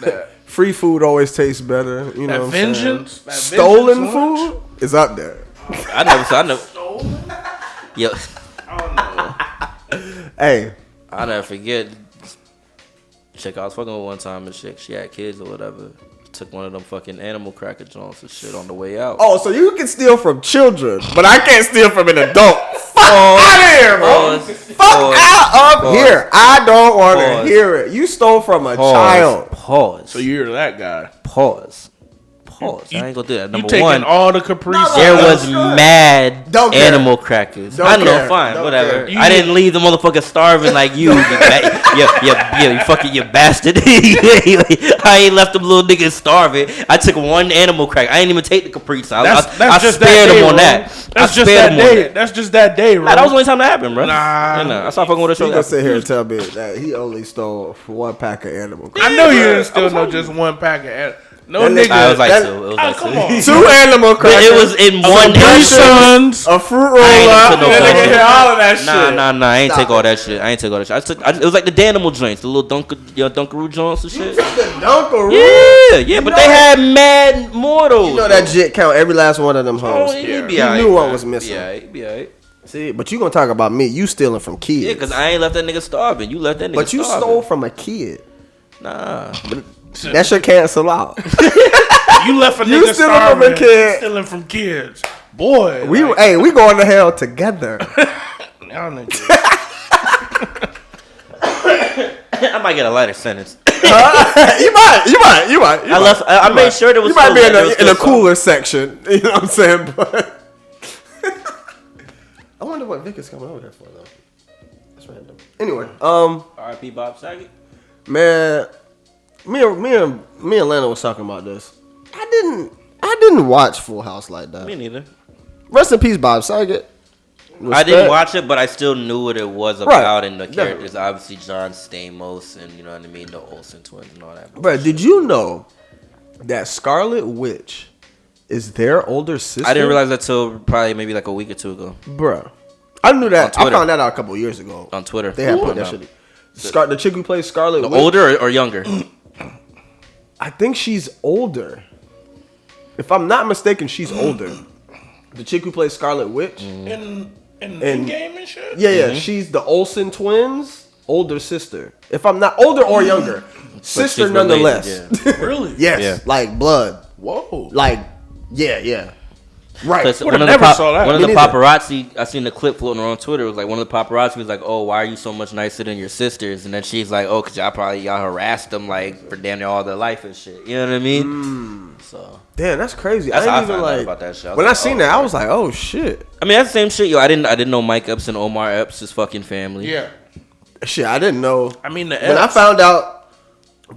That Free food always tastes better. You know, That what I'm vengeance- saying? that Stolen vengeance food is up there. I never. Yo, Hey, I never forget. Chick I was fucking with one time and shit. She had kids or whatever. Took one of them fucking animal cracker joints and shit on the way out. oh, so you can steal from children, but I can't steal from an adult. Fuck out of here, bro. Fuck out of here. I don't want to Pause. hear it. You stole from a child. Pause. so you're that guy. Pause. I ain't gonna do that. You Number taking one, all the Capri No, there no, was go ahead. mad Don't care. animal crackers. Don't I don't care. know, fine, Don't whatever. care. I didn't leave the motherfucker starving like you. You fucking you bastard. I ain't left them little niggas starving. I took one animal crack. I ain't even take the Capri Sun. I just spared that day, them on bro. that. That's I just spared that them on day. that. That's just that day, bro. Nah, that was the only time that happened, bro. Nah. I stopped fucking with a He show. gonna sit here and tell me that he only stole 1 pack of animal crackers. I know you didn't still know just one pack of. No That nigga- nigga. It was like That- two. It was Oh, like come two. on. 2 animal But crackers. it was in a one Capri edition. Sons. A fruit roll I ain't up. into no That nigga bullshit. had all of that shit. Nah. I ain't Stop take all it. that shit. It was like the Danimal joints, the little Dunkaroo joints and shit. The Dunkaroo. Yeah, but know they that- had mad more though. You know that jit count every last one of them Oh, hoes. he You be alright, knew what man. was missing. He be alright. See, but you gonna talk about me? You stealing from kids? Yeah, because I ain't left that nigga starving. You left that nigga. But you starving. stole from a kid. Nah. That should cancel out. You left a You nigga stealing from starving. a kid. Stealing from kids. Boy. We like, we going to hell together. y'all niggas. I might get a lighter sentence. You might. I made sure there was. You might be there was in a still cooler section. You know what I'm saying? But I wonder what Vic is coming over here for though. That's random. Anyway, R.I.P. Bob Saget. man, me and Lana was talking about this. I didn't watch Full House like that. Me neither. Rest in peace, Bob Saget. I didn't watch it, but I still knew what it was about, and the Definitely. characters, obviously John Stamos, and you know what I mean, the Olsen twins and all that. Bro, did you know that Scarlet Witch is their older sister? I didn't realize that till probably maybe like a week or two ago Bro, I knew that. On I Twitter. found that out a couple years ago. on Twitter. They had put No. that shit. The chick who plays Scarlet The Witch. older or younger? I think she's older. If I'm not mistaken, she's older. The chick who plays Scarlet Witch. In game and shit? Yeah. She's the Olsen twins' older sister. If I'm not older or younger, sister she's nonetheless. related, Really? Yes, Yeah. like blood. Whoa. Like, yeah. Right. Because Would've one of the never saw that. one of Me the neither. paparazzi, I seen the clip floating around Twitter. It was like one of the paparazzi was like, "Oh, why are you so much nicer than your sisters?" And then she's like, "Oh, cause y'all harassed them like for damn near all their life and shit." You know what I mean? So Damn, that's crazy. That's how I I didn't even found out like about that shit. I was when like, I seen oh, that, I okay. was like, oh shit. I mean, that's the same shit, yo. I didn't know Mike Epps and Omar Epps' is fucking family. Yeah. Shit, I didn't know. I mean, the When I Epps- found out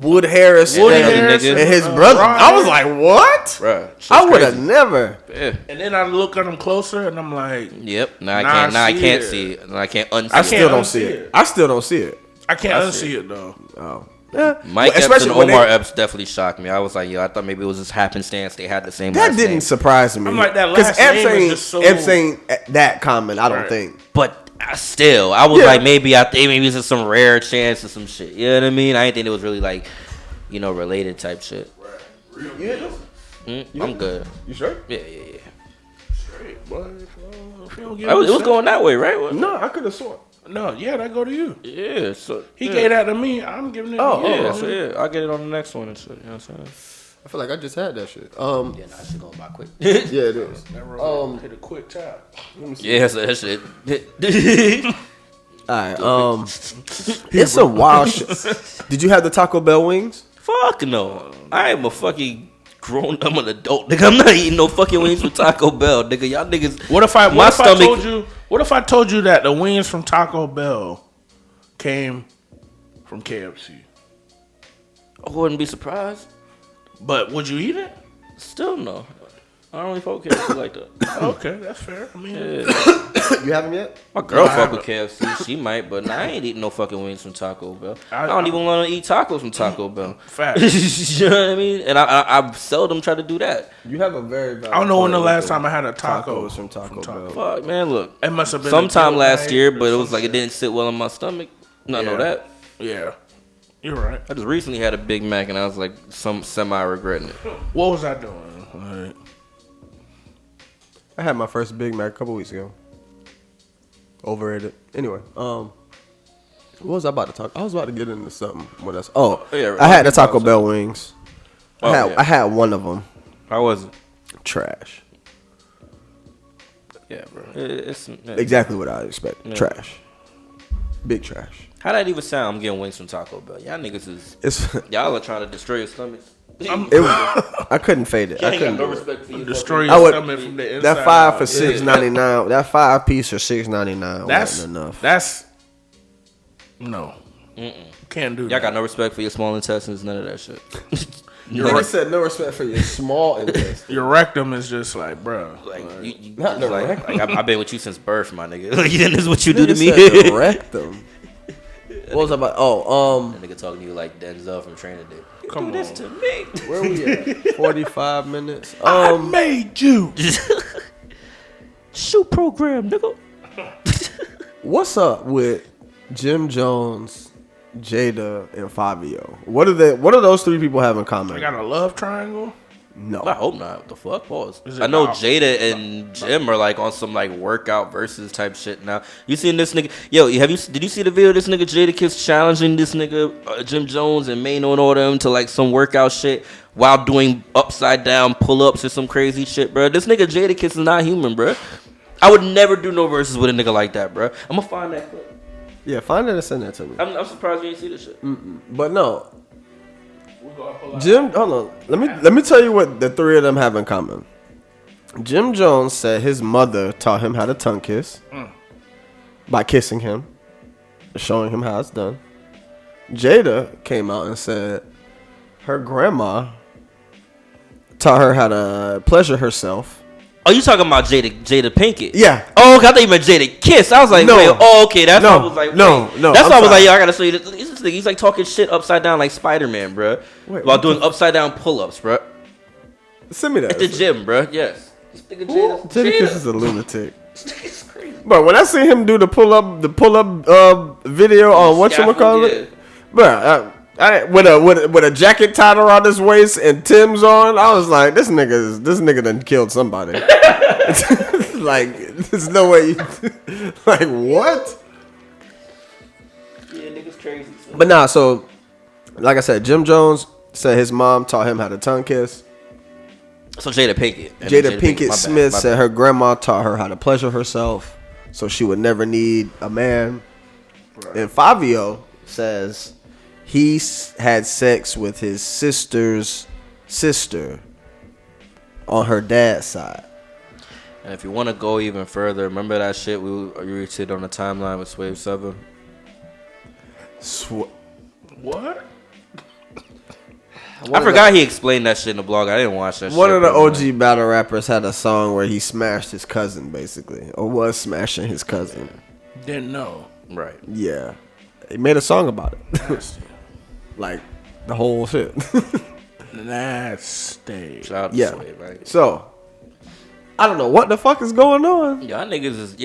Wood Harris Woody and, Harris and and, his brother, Ron I was Harris. like, what? Bruh, shit's I would have crazy. never. Yeah. And then I look at them closer and I'm like, Yep. Now I Nah, can't. Now I see can't it. see it. Now I can't unsee I it. still don't unsee see it. it. I still don't see it. I can't I unsee see it though. Oh. Yeah. Mike Epps Especially and when Omar they- Epps definitely shocked me. I was like, yo, I thought maybe it was just happenstance. They had the same That last didn't name. surprise me. I'm like, that 'Cause last Epps name is ain't- just so- Epps ain't that common, I don't Right. think. But still, I was Yeah. like, maybe it's just some rare chance or some shit. You know what I mean? I didn't think it was really like, related type shit. I'm good. You sure? Yeah. Straight, boy. If you don't give It a was shit- going that way, right? No, I could have sworn. No, yeah, that go to you. Yeah. So He yeah. gave that to me. I'm giving it Oh, to you. Yeah, so yeah, I'll get it on the next one and shit. You know what I'm saying? I feel like I just had that shit. Yeah, nah, shit going by quick. Yeah, it is. That roll hit a quick tap. Yeah, so that shit. All right. It's a wild shit. Did you have the Taco Bell wings? Fuck no. I am a fucking grown. I'm an adult, nigga. I'm not eating no fucking wings from Taco Bell, nigga. Y'all niggas. What if I stomach- told you? What if I told you that the wings from Taco Bell came from KFC? I wouldn't be surprised. But would you eat it? Still no. I don't really fuck with KFC like that. Okay, that's fair. I mean, Yeah. You haven't yet? My girl No, I fuck with KFC. She might, but I ain't eating no fucking wings from Taco Bell. I don't I- even want to eat tacos from Taco Bell. facts. You know what I mean? And I seldom try to do that. You have a very valid I don't know when the point last with time I had a taco tacos from Taco Bell. Fuck, man, look. It must have been Sometime a last night year, or but it was some like it shit. didn't sit well in my stomach. No, know Yeah. that. Yeah, you're right. I just recently had a Big Mac and I was like some semi regretting it. What was I doing? Like, I had my first Big Mac a couple weeks ago. Overrated. Anyway, what was I about to talk? I was about to get into something. What else? Oh, Yeah, I had the Taco Bell wings. Oh, yeah. I had one of them. How was it? Trash. Yeah, bro. It's Exactly what I expect. Yeah. Trash. Big trash. How that even sound? I'm getting wings from Taco Bell. Y'all niggas is It's. y'all are trying to destroy your stomachs. I couldn't fade it. I couldn't. no do it. respect for you. destroy I your would. stomach from the inside. That 5 for out. $6.99. That 5 piece for $6.99 That's wasn't enough. That's no. Can't do Y'all that. got no respect for your small intestines. None of that shit. You already said no respect for your small intestine. Your rectum is just like, bro. Like you Not the like, rectum. like I've been with you since birth, my nigga. Like, this is what you do to Nigga me. said the rectum. What was I about? That nigga talking to you like Denzel from Training Day. You Come do this on. to me. Where we at? 45 minutes. I made you. Shoot program, nigga. What's up with Jim Jones, Jada, and Fabio? What do those three people have in I common? got a love triangle. No. I hope not. What the fuck? Pause. Is it I know not? Jada and Jim are like on some like workout versus type shit now. You seen this nigga? Yo, did you see the video of this nigga Jadakiss challenging this nigga Jim Jones and Mano and all them to like some workout shit while doing upside down pull ups or some crazy shit, bro? This nigga Jadakiss is not human, bro. I would never do no verses with a nigga like that, bro. I'm gonna find that clip. Yeah, find it and send that to me. I'm surprised you ain't see this shit. But no. Jim, hold on. Let me tell you what the three of them have in common. Jim Jones said his mother taught him how to tongue kiss by kissing him, showing him how it's done. Jada came out and said her grandma taught her how to pleasure herself. Oh, you talking about Jada Pinkett? Yeah. Oh, okay, I thought you meant Jada Kiss. I was like, No. wait, oh, okay. That's No. why I was like, No. wait. No, That's I'm why I was sorry. like, yo, I gotta show you this. This nigga, he's like talking shit upside down like Spider-Man, bro. Wait, while what doing upside down pull-ups, bro. Send me that. At the gym, bro. Yes. This nigga Jadakiss is a lunatic. It's crazy. But when I see him do the pull up video on whatchamacallit, bro, with a jacket tied around his waist and Tim's on, I was like, this nigga done killed somebody. Like, there's no way you like what? Yeah, nigga's crazy. So. But nah, so like I said, Jim Jones said his mom taught him how to tongue kiss. So Jada Pinkett. Jada Pinkett my Smith bad. said her grandma taught her how to pleasure herself so she would never need a man. Right. And Fabio says he had sex with his sister's sister on her dad's side. And if you want to go even further, remember that shit we retweeted on the timeline with Swave 7? What? I forgot he explained that shit in the blog. I didn't watch that shit. One of the OG battle rappers had a song where he smashed his cousin, basically. Or was smashing his cousin. Didn't know. Right. Yeah. He made a song about it. Like, the whole shit. Nasty. Shout out to Yeah. Swave, right? So, I don't know what the fuck is going on. Y'all niggas is,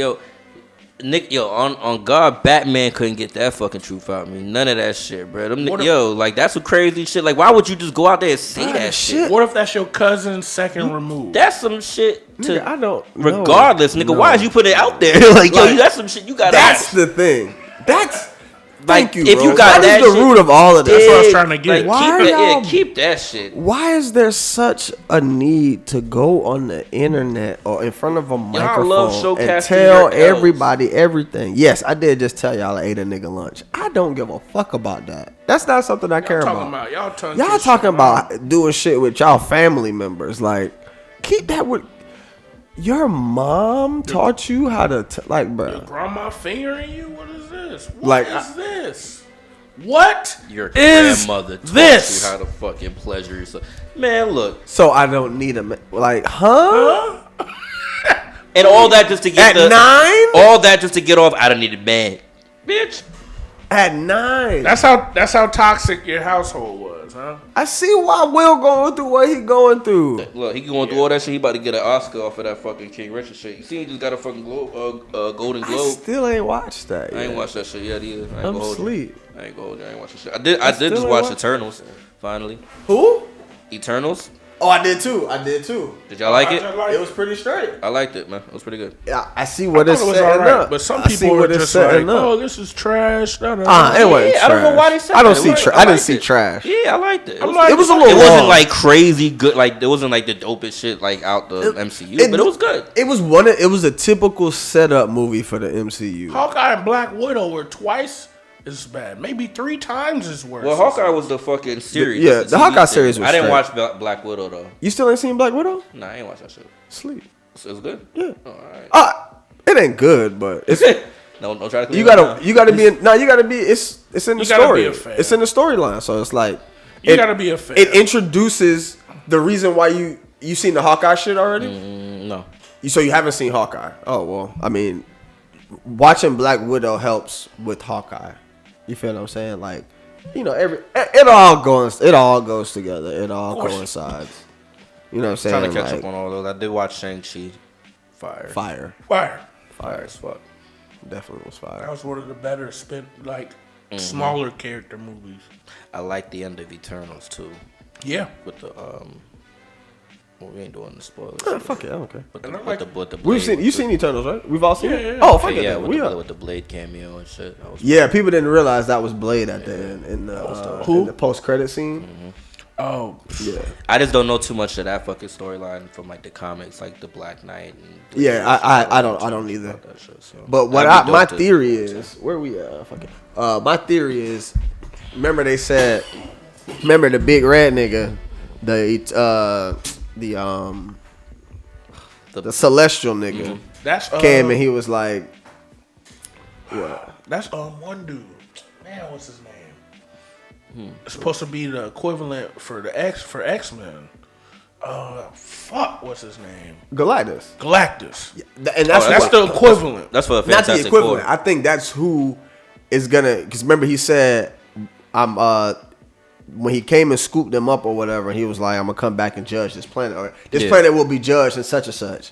on God, Batman couldn't get that fucking truth out of me. None of that shit, bro. Like, that's some crazy shit. Like, why would you just go out there and say that shit? What if that's your cousin's second remove? That's some shit to. Nigga, I don't. Regardless, nigga, no. why did you put it out there? Like, yo, that's some shit you got. That's the thing. That's. Like, Thank you, if bro. you got that is the shit, root of all of this. That's what I was trying to get. Like, keep that shit. Why is there such a need to go on the internet or in front of a microphone and tell everybody everything? Yes, I did just tell y'all I ate a nigga lunch. I don't give a fuck about that. That's not something I care about. Y'all talking about doing shit with y'all family members. Like, keep that with. Your mom taught you how to like, bro. Your grandma fingering you? What is this? Like, What is this? What Your is grandmother taught this? you how to fucking pleasure yourself. Man, look. So I don't need a like, huh? And all that just to get At 9? All that just to get off. I don't need a man, bitch. At 9. That's how toxic your household was, huh? I see why Will going through what he going through. Look, he going through all that shit. He about to get an Oscar off of that fucking King Richard shit. You see, he just got a fucking Golden I Globe. still ain't watched that. I ain't watched that shit yet either. I'm asleep. I ain't watch that shit. I did just watch Eternals finally. Who? Eternals. Oh, I did too. Did y'all like it? It was pretty straight. I liked it, man. It was pretty good. Yeah, I see what it's was setting alright, up. but some I see people what were it's just like, setting up. "Oh, this is trash." It wasn't I don't know why they said I don't that. see. I I didn't liked see it. trash. Yeah, I liked it. It was a little. It wasn't long. like crazy good. Like it wasn't like the dopest shit like out the MCU, but it was good. It was It was a typical setup movie for the MCU. Hawkeye and Black Widow were twice as bad, maybe 3 times as worse. Well, Hawkeye was the fucking series. Yeah, the Hawkeye series was I didn't straight. watch Black Widow though. You still ain't seen Black Widow? Nah, I ain't watch that shit. Sleep. It was good. Yeah. Oh, all right. It ain't good, but it's. No, try to. You gotta be. It's in the You gotta story. be a fan. It's in the storyline, so it's like. You gotta be a fan. It introduces the reason why you seen the Hawkeye shit already. No. So you haven't seen Hawkeye? Oh well, I mean, watching Black Widow helps with Hawkeye. You feel what I'm saying? Like, you know, it all goes together. It all coincides. You know what I'm saying? Trying to catch up on all those. I did watch Shang-Chi. Fire as fuck. Definitely was fire. That was one of the better smaller character movies. I like the end of Eternals too. Yeah. With the Well, we ain't doing the spoilers. Fuck it, I don't care. With the We've Blade, seen you seen Eternals, right? We've all seen it. yeah. Oh, fuck it. yeah, Then. with the Blade cameo and shit. That was Yeah, people didn't realize that was Blade at the end in the post credit scene. Mm-hmm. Oh, Yeah, I just don't know too much of that fucking storyline from like the comics, like the Black Knight. And yeah. I don't either. that shit, so. But what That'd be my dope theory is, where we at? Fuck it. My theory is, remember they said, remember the big red nigga, the celestial nigga that's came and he was like, what? That's one dude. Man, what's his name? It's supposed to be the equivalent for X-Men. Fuck, what's his name? Galactus. Galactus. And that's the equivalent. That's for a not Fantastic the equivalent. Four. I think that's who is gonna. Because remember he said, I'm when he came and scooped them up or whatever, he was like, I'm gonna come back and judge this planet. Or this planet will be judged and such and such.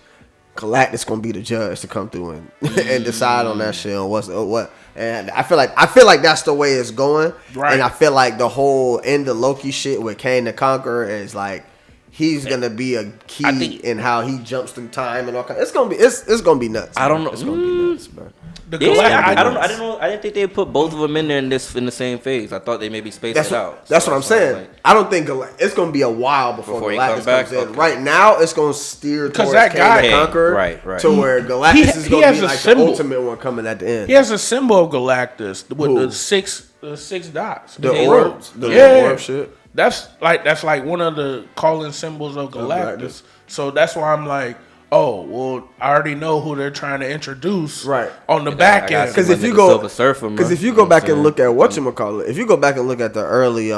Galactus gonna be the judge to come through and and decide on that shit and what. And I feel like that's the way it's going. Right. And I feel like the whole end of Loki shit with Kang the Conqueror is like he's gonna be a key in how he jumps through time and all kinds. It's gonna be nuts. I don't know. It's gonna be nuts, bro. I didn't think they put both of them in there in the same phase. I thought they maybe spaced it out. That's what I'm saying. I don't think it's gonna be a while before he Galactus comes back? comes in. Okay. Right now, it's gonna steer towards that guy- Kang the Conqueror, Right. to where Galactus is he gonna has be a like symbol. the ultimate one coming at the end. He has a symbol of Galactus with Who? the six dots. The arrows. orbs, the Yeah. orb shit. That's like one of the calling symbols of Galactus. Galactus. So that's why I'm like, oh, well, I already know who they're trying to introduce Right. on the back end. Because if you go, back and look at whatchamacallit, if you go back and look at the early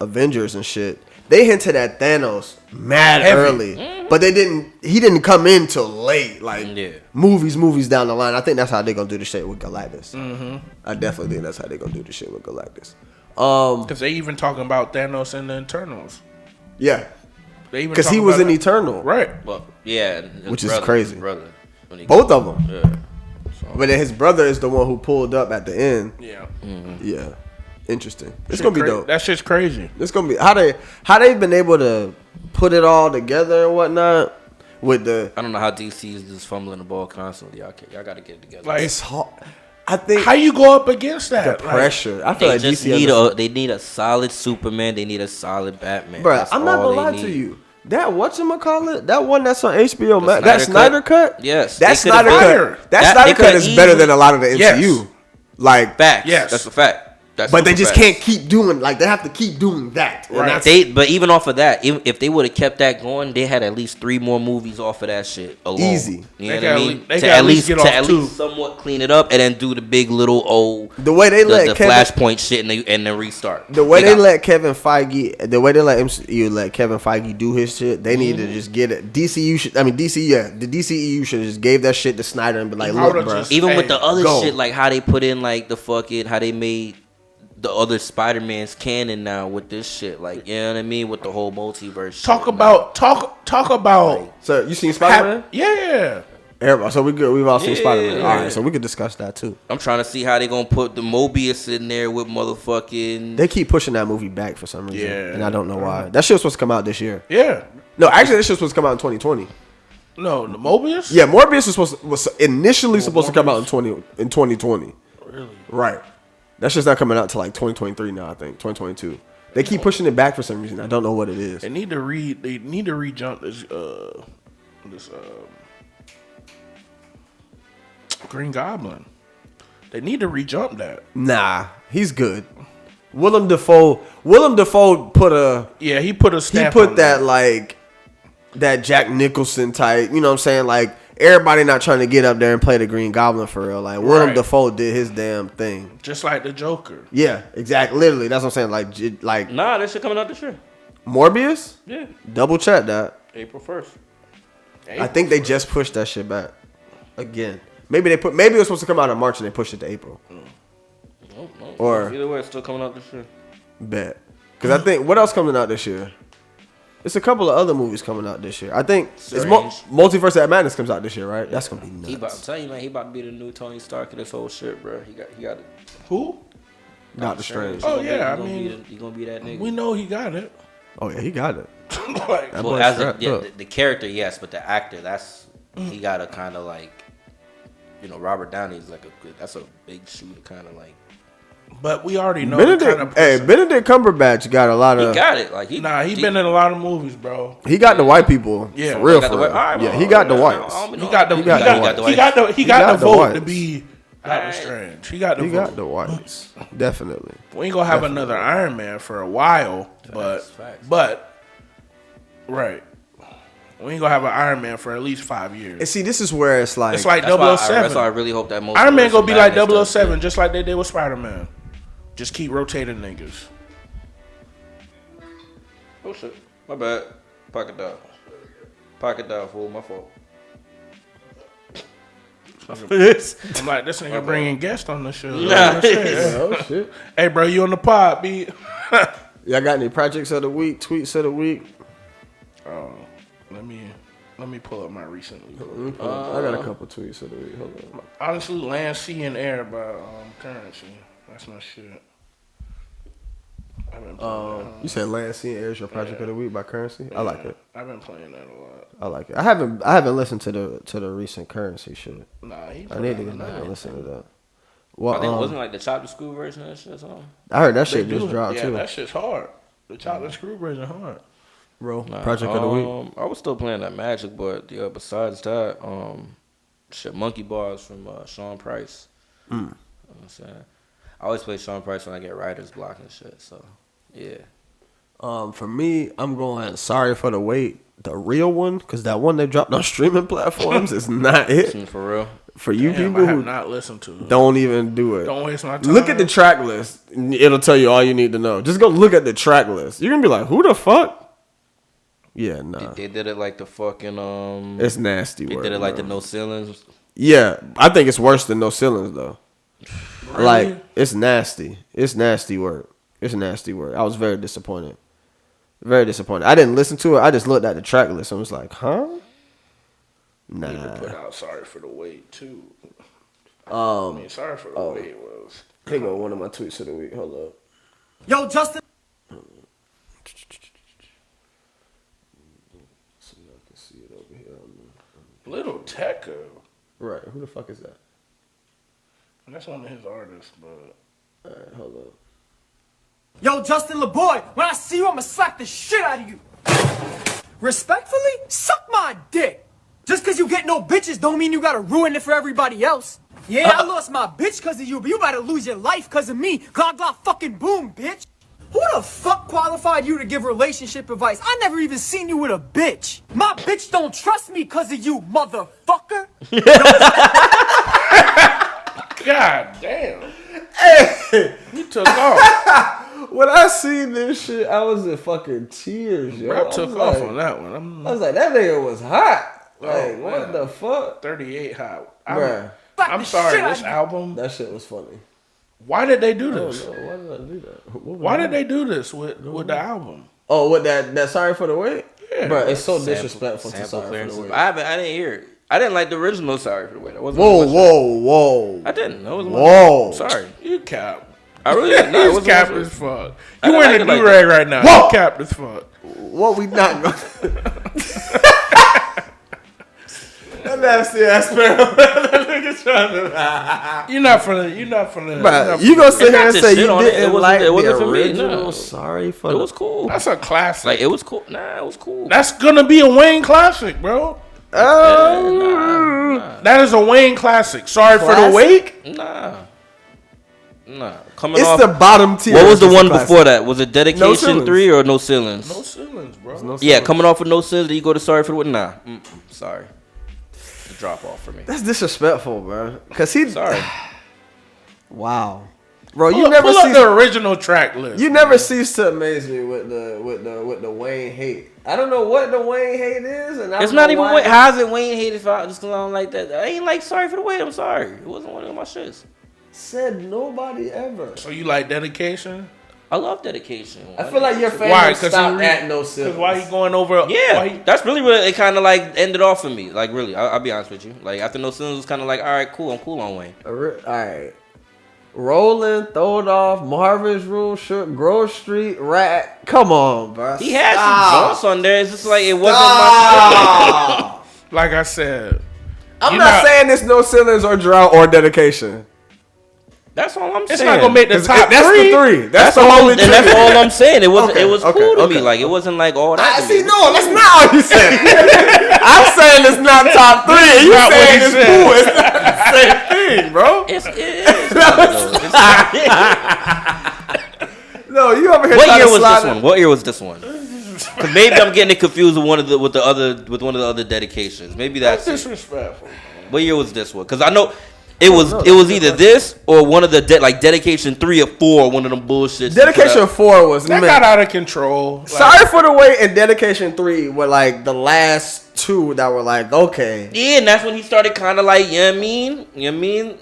Avengers and shit, they hinted at Thanos mad Heavy. early, but he didn't come in till late, like movies down the line. I think that's how they're gonna do the shit with Galactus. I definitely think that's how they're gonna do the shit with Galactus. Because they even talking about Thanos in the Internals. Yeah, They even because he talking was about an that. Eternal, Right. Well, yeah, his Which is brother, crazy. his brother, when he both of them. Yeah. But then his brother is the one who pulled up at the end. Yeah. Yeah, interesting. It's gonna be dope. That shit's crazy. It's gonna be how they've been able to put it all together and whatnot with the. I don't know how DC is just fumbling the ball constantly. Y'all gotta get it together. Like, It's hard. I think how you go up against that? the Like, pressure. I feel they like just DC they need a solid Superman. They need a solid Batman. Bro, That's I'm not all gonna lie they to need. you. That whatchamacallit, that one that's on HBO Max, Snyder that Snyder cut. Yes, that they could've Snyder fired. cut. That They Snyder cut could've is better than a lot of the Yes. MCU. Like, Facts. Yes. That's a fact. That's but they super just facts. can't keep doing like they have to keep doing that. And Right. that's But even off of that, if they would have kept that going, they had at least 3 more movies off of that shit alone. Easy. You They know what can I at mean? least- they To can at least get off 2. somewhat clean it up and then do the big little the way they let the Kevin, Flashpoint shit and then restart. the way they got- let Kevin Feige, the way they let MCU let Kevin Feige do his shit, they need to just get it. DCU should, I mean DC, yeah, the DCEU should have just gave that shit to Snyder and be like, I look, would've bro. just- Even Hey, with the other go. shit, like how they put in like the fucking how they made the other Spider-Man's canon now with this shit, like you know what I mean, with the whole multiverse. shit Talk now. about. So you seen Spider-Man? Yeah. Everybody, so we've all seen Yeah. Spider-Man. All right, so we could discuss that too. I'm trying to see how they gonna put the Mobius in there with motherfucking. They keep pushing that movie back for some reason, Yeah. and I don't know why. That shit was supposed to come out this year. Yeah. No, actually, that shit was supposed to come out in 2020. No, the Mobius. Yeah, Morbius was initially supposed to come out in 2020. Really? Right. That shit's not coming out till like 2023 now. I think 2022. They keep pushing it back for some reason. I don't know what it is. They need to re-jump this Green Goblin. They need to re-jump that. Nah, he's good. Willem Dafoe put a Yeah, he put a he stamp put on that like that Jack Nicholson type. You know what I'm saying? Like everybody not trying to get up there and play the Green Goblin for real. Like Willem Right. Dafoe did his damn thing. just like the Joker. Yeah, exactly. Literally, that's what I'm saying. Like Nah, that shit coming out this year. Morbius. Yeah, Double check that. April 1st. I think they just pushed that shit back again. Maybe it was supposed to come out in March and they pushed it to April. No. Or Either way, it's still coming out this year. bet. Because I think what else coming out this year? It's a couple of other movies coming out this year. I think it's Multiverse of Madness comes out this year, right? That's gonna be nuts. I'm telling you, man, he about to be the new Tony Stark of this whole shit, bro. He got it. Who? Doctor Strange. Oh, yeah, He I mean, he gonna be that nigga. We know he got it. Oh yeah, he got it. Like, That Well, boy as strapped up. the character, yes, but the actor, he got to kind of like, Robert Downey's like that's a big shoe to kind of like. but we already know the kind of person. Benedict Cumberbatch got a lot of. He got it. Like He been in a lot of movies, bro. He got the white people. Yeah. For real. He got the For white- real. all right, Yeah, well, he got the I whites. don't know. He got the He got the whites. he got the vote whites. to be Doctor Alright. Strange. He got the He vote. got the whites. Definitely. We ain't gonna have another Iron Man for a while, Facts. but right. We ain't gonna have an Iron Man for at least 5 years. And see, this is where it's like. It's like That's why 007. that's why I really hope that most Iron Man gonna be like Madness does 007, good. just like they did with Spider-Man. Just keep rotating niggas. Oh shit, my bad. Pocket dial, fool. My fault. I'm like, this nigga bringing guests on the show. Nah. Oh shit. Hey, bro, you on the pod, B? Y'all got any projects of the week? Tweets of the week? Let me pull up my recently. I got a couple tweets of the week. Hold on. Honestly, Land, Sea, and Air by Currency. That's my shit. I've been playing that. You said Last Scene Airs your project of the week by Currency. I like it. I've been playing that a lot. I like it. I haven't listened to the recent Currency shit. Nah, he I need to get back and listen to that. Well, I think it wasn't like the Chop the Screw version of that shit or something. I heard that shit They do. just dropped Yeah, too. that shit's hard. The chocolate screw version hard. Bro, project of the week. I was still playing that Magic, but besides that, Monkey Bars from Sean Price. You know what I'm saying? I always play Sean Price when I get writer's block and shit. So yeah. For me, I'm going Sorry for the Wait, the real one, because that one they dropped on streaming platforms is not it. For real. For you Damn, people I have who not listened to it. don't even do it. Don't waste my time. Look at the track list. It'll tell you all you need to know. Just go look at the track list. You're gonna be like, who the fuck? Yeah, nah. They did it like the fucking It's nasty They work. did it like bro. the no ceilings. Yeah, I think it's worse than No Ceilings though. Really? Like it's nasty. It's nasty work. It's nasty work. I was very disappointed. Very disappointed. I didn't listen to it. I just looked at the track list and was like, huh? Need to Nah. put out Sorry for the Wait too. Sorry for the Wait was. Here go one of my tweets of the week. Hold up. Yo, Justin. So y'all can see it over here. Little Tecca. Right. Who the fuck is that? That's one of his artists, but All right, hold up. Yo, Justin LeBoy, when I see you, I'ma slap the shit out of you. Respectfully, suck my dick. Just cause you get no bitches don't mean you gotta ruin it for everybody else. Yeah, I lost my bitch cause of you, but you better lose your life cause of me. Glock glock fucking boom, bitch. Who the fuck qualified you to give relationship advice? I never even seen you with a bitch. My bitch don't trust me cause of you, motherfucker. God damn. Hey, you took off. When I seen this shit, I was in fucking tears, yo. Bro I took was off like- on that one. I was like, that nigga was hot. Like, Oh, what man. the fuck? 38 hot. Bruh, Slap I'm the sorry, shit out this of you. album. that shit was funny. Why did they do I don't this? know. Why did I do that? Why did they do this with the album? Oh, with that Sorry for the Wait? Yeah. Bro, it's so Sample- disrespectful to sample Sorry for clearances. the Wait. I didn't hear it. I didn't like the original Sorry for the Wait. I wasn't Whoa, really whoa, whoa. I didn't. That was Whoa. Sorry. You cap. I really didn't. No, it He's wasn't capped my as shit. fuck. I You didn't wearing like a it like do-rag that. right now. Whoa. You capped as fuck. What we not gonna That nasty ass sparrow. That nigga trying to. You're not from the. Bruh, you gonna sit It's here not and to say shit you on it. It didn't wasn't- like it wasn't the for me, original? no. Sorry for It the. was cool. That's a classic. Like it was cool. Nah, it was cool. That's gonna be a Wayne classic, bro. That is a Wayne classic. Sorry for the Classic? wait. Nah. Coming It's off. the bottom tier. What was the It's a one classic. before that? Was it Dedication Ceilings. 3 or No Ceilings? No ceilings, bro. No Yeah, ceilings. coming off with No Ceilings, you go to Sorry for the Wait. Nah, sorry. It's a drop off for me. That's disrespectful, bro. Cause he. Sorry. Wow, bro, Pull you up, never pull up see. the original track list. You never cease to amaze me with the Wayne hate. I don't know what the Wayne hate is, and I It's don't not know even why. Wayne. How's it Wayne hated if I just don't like that? I ain't like Sorry for the Wait. I'm sorry. It wasn't one of my shits. Said nobody ever. So you like Dedication? I love Dedication. I feel like your Why? fandom 'Cause stopped he- at No Because Ceilings. why you going over? Yeah, why he- that's really what it kind of like ended off for me. Like really, I'll be honest with you. Like after No Ceilings was kind of like, all right, cool. I'm cool on Wayne. All right. Rolling, Throw It Off, Marvin's Room, Shook, Grove Street, Rat. Come on, bro. He had some joints on there. It's just like it wasn't my shit. Like I said, I'm not saying there's no ceilings or drought or dedication. That's all I'm saying. it's not gonna make the 'Cause top that's three. the three. That's the all, only and three. that's all I'm saying. It wasn't. Okay, It was okay, cool to okay. me. Like it wasn't like all that. I to see. me. No, that's not what you said. I'm saying it's not top three. And you not what saying he it's said. cool. It's not the same thing, bro. It is. Though. No, you over here What trying year to was slide this one? What year was this one? Because maybe I'm getting it confused with one of the other dedications. Maybe That's that's it. disrespectful. What year was this one? Because I know it was either this or one of the dedication 3 or 4. One of them bullshits. Dedication 4 was That got out of control. Like, Sorry for the Wait and Dedication 3 were like the last two that were like, okay. Yeah, and that's when he started kind of like, you know what I mean? You know what I mean?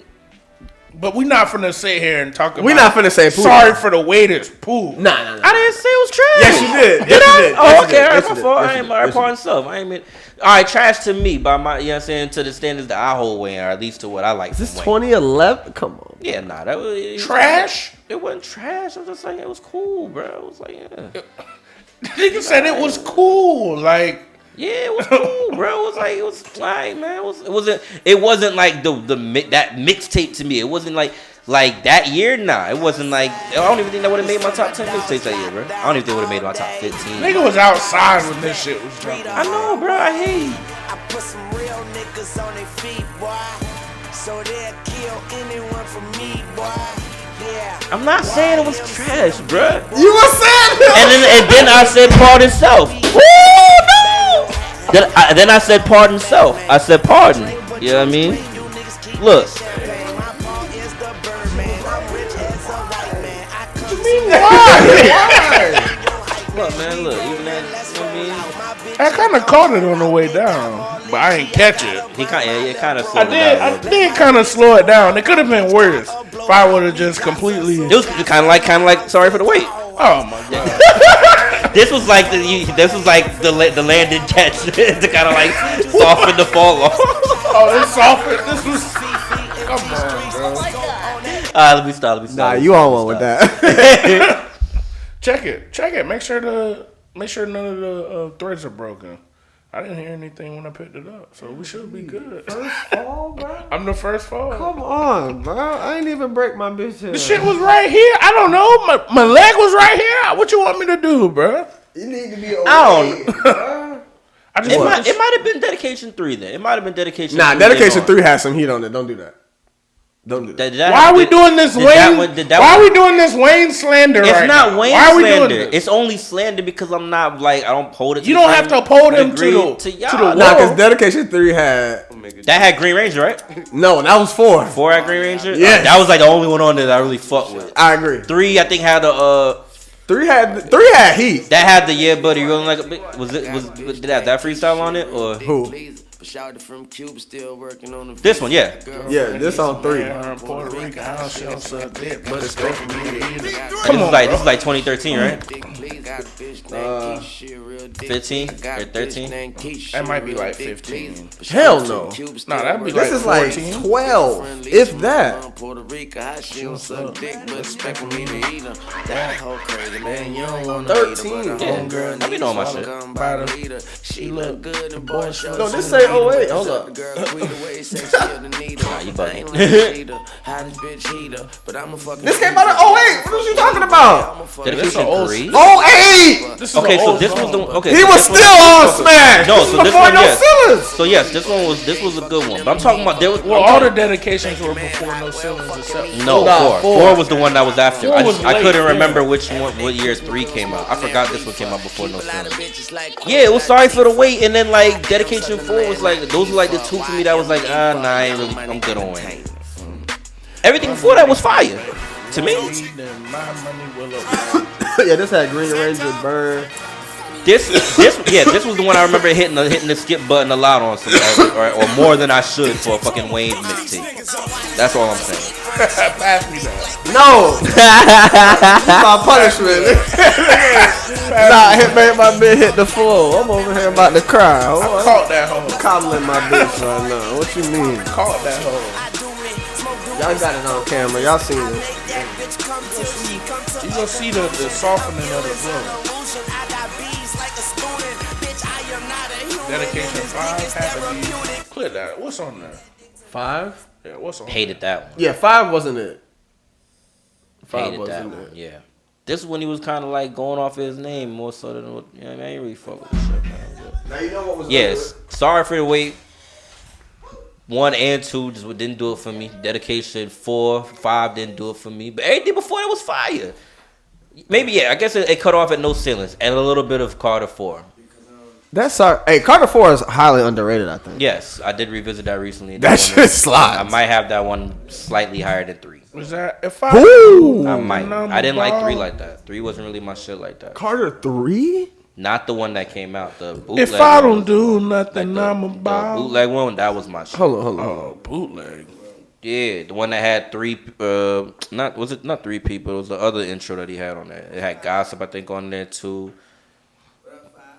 but we not finna sit here and talk about. We not finna say poo. Sorry for the waiters. Poo. Nah. I didn't say it was trash. Yes, you did. Did Yes, I? you did. Oh, Yes, you okay. did. All right, Yes, my you did. fault. Yes, I you ain't did. my Yes, you part self. I ain't mean. All right, trash to me by my, you know what I'm saying, to the standards that I hold Wayne, or at least to what I like. Is this from Wayne. 2011? Come on. Yeah, nah, that was Trash? It wasn't trash. I'm just saying it was cool, bro. It was like, yeah. Nigga said it was cool. Like, Yeah, it was cool, bro. It was like, man, it wasn't like that mixtape to me. It wasn't like that year. Nah, it wasn't like, I don't even think that would have made my top 10 mixtapes that year, bro. I don't even think it would have made my top 15. nigga was outside when this shit was dropping. I know, bro. I hate you. I put some real niggas on their feet, boy. So they'll kill anyone for me, boy. Yeah. I'm not saying it was trash, bro. You were saying that? And then I said pardon self. Woo, no. Then I said pardon self. I said pardon. You know what I mean? Look. Look, man, look. Even that, you know what I mean? I kind of caught it on the way down, but I ain't catch it. He kind of I slowed it down a did. little I bit. did kind of slow it down. It could have been worse if I would have just completely. It was kind of like sorry for the wait. Oh my god. This was like the landing catch to kind of like soften the fall off. Oh, it's softened. This was. Come on, bro. Let me stop. Nah, you on one with that. Check it. Make sure none of the threads are broken. I didn't hear anything when I picked it up, so we should be good. First fall, bro? I'm the first fall. Come on, bro. I ain't even break my bitch here. The shit was right here. I don't know. My leg was right here. What you want me to do, bro? You need to be away, I don't- bro. I just It want might have been dedication 3 then. It might have been dedication. Nah, 3 Dedication then 3 has some heat on it. Don't do that. Don't do that. Why are we doing this Wayne? Why are we doing this Wayne slander? It's right not now? Wayne Why are we slander. doing this? It's only slander because I'm not like I don't hold it. You the don't same have to uphold him degree to y'all. the Nah, because wall. Dedication 3 had... That had Green Ranger, right? No, that was 4. 4 had Green Ranger. Yes. That was like the only one on there that I really fucked with. I agree. 3, I think had a 3 had heat. that had the yeah, buddy, rolling like a bit. Did it have that freestyle on it or Who? From Cuba, still working on the this one? Yeah. Yeah, this on 3. Puerto Rico, how she don't suck dick, but it's This is like 2013, right? 15 or 13. That might be like 15. Hell no. Nah, that'd be This like is 14. like 12, if that. Puerto Rico, how she don't suck dick, but expecting me to eat her. That whole crazy man, you don't want 13. Yeah. I be knowing my shit. come by the leader. She look good and boy show. No, this say 08. Hold up. Girl, queen away, say she the need her. you bugging. I ain't like cheater, how this bitch heater, but I'm a fucking. This came out in 08. What was you talking about? Dedication 3. 08! This is Okay, an so old this song. was the okay. He so was this one- still on Smash. No, This so was this before one, no yes. ceilings. So yes, this was a good one. But I'm talking about there was Well, all the dedications were before No Ceilings except no Nah, 4. 4 was the one that was after. I, was I late, couldn't yeah. remember what year 3 came out. I forgot this one came out before No Ceilings. Like Yeah, it was sorry for the wait, and then like Dedication 4 was like those were like the 2 for me that was like nah, I ain't really, I'm good on Wayne. Everything before that was fire to me. then my money will up. Yeah, this had Green Ranger, Burn. This was the one I remember hitting the skip button a lot on, or more than I should for a fucking Wayne mixtape. That's all I'm saying. Pass me that. No! My punishment. Nah, my bitch hit the floor. I'm over here about to cry. Caught that hoe. I'm coddling my bitch right now. What you mean? Caught that hoe. Y'all got it on camera. Y'all seen it. You gonna see the softening of the flow. Dedication 5 had to be. Clear that. What's on there? 5? Yeah, what's on Hated that one. Yeah, 5 wasn't it. 5 Hated that wasn't one. it. Yeah. This is when he was kind of like going off his name more so than what. You know what I mean? I ain't really fuck with this shit, man. But Now you know what was yes. Sorry for the wait. 1 and 2 just didn't do it for me. Dedication 4, 5 didn't do it for me. But everything before that was fire. Maybe yeah. I guess it cut off at No Ceilings and a little bit of Carter 4. That's our. Hey, Carter 4 is highly underrated, I think. Yes, I did revisit that recently. That shit slides. I might have that one slightly higher than 3. Was that if I? Ooh. I might. I didn't like 3 like that. 3 wasn't really my shit like that. Carter 3? Not the one that came out. The bootleg If I one don't was- do nothing, like I'm the about. bootleg one. That was my shit. Hold on. Oh, bootleg. Yeah, the one that had 3. Not 3 people. It was the other intro that he had on there. It had Gossip, I think, on there too.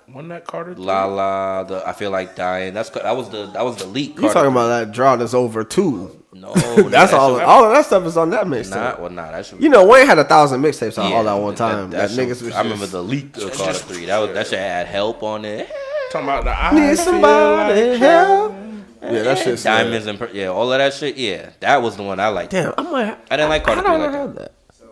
Wasn't that Carter? La La. I feel like dying. That was the leak. You talking about that drought is over too? No, That's all of that stuff is on that mixtape. That should. You know, Wayne had 1,000 mixtapes all at one time. That shit- niggas was I remember the leak of Carter 3. That shit had Help on it. Talking about the I Need feel somebody like help. Yeah, that shit's Diamonds and all of that shit. Yeah, that was the one I liked. Damn, I didn't like Carter 3 like have that. that. So,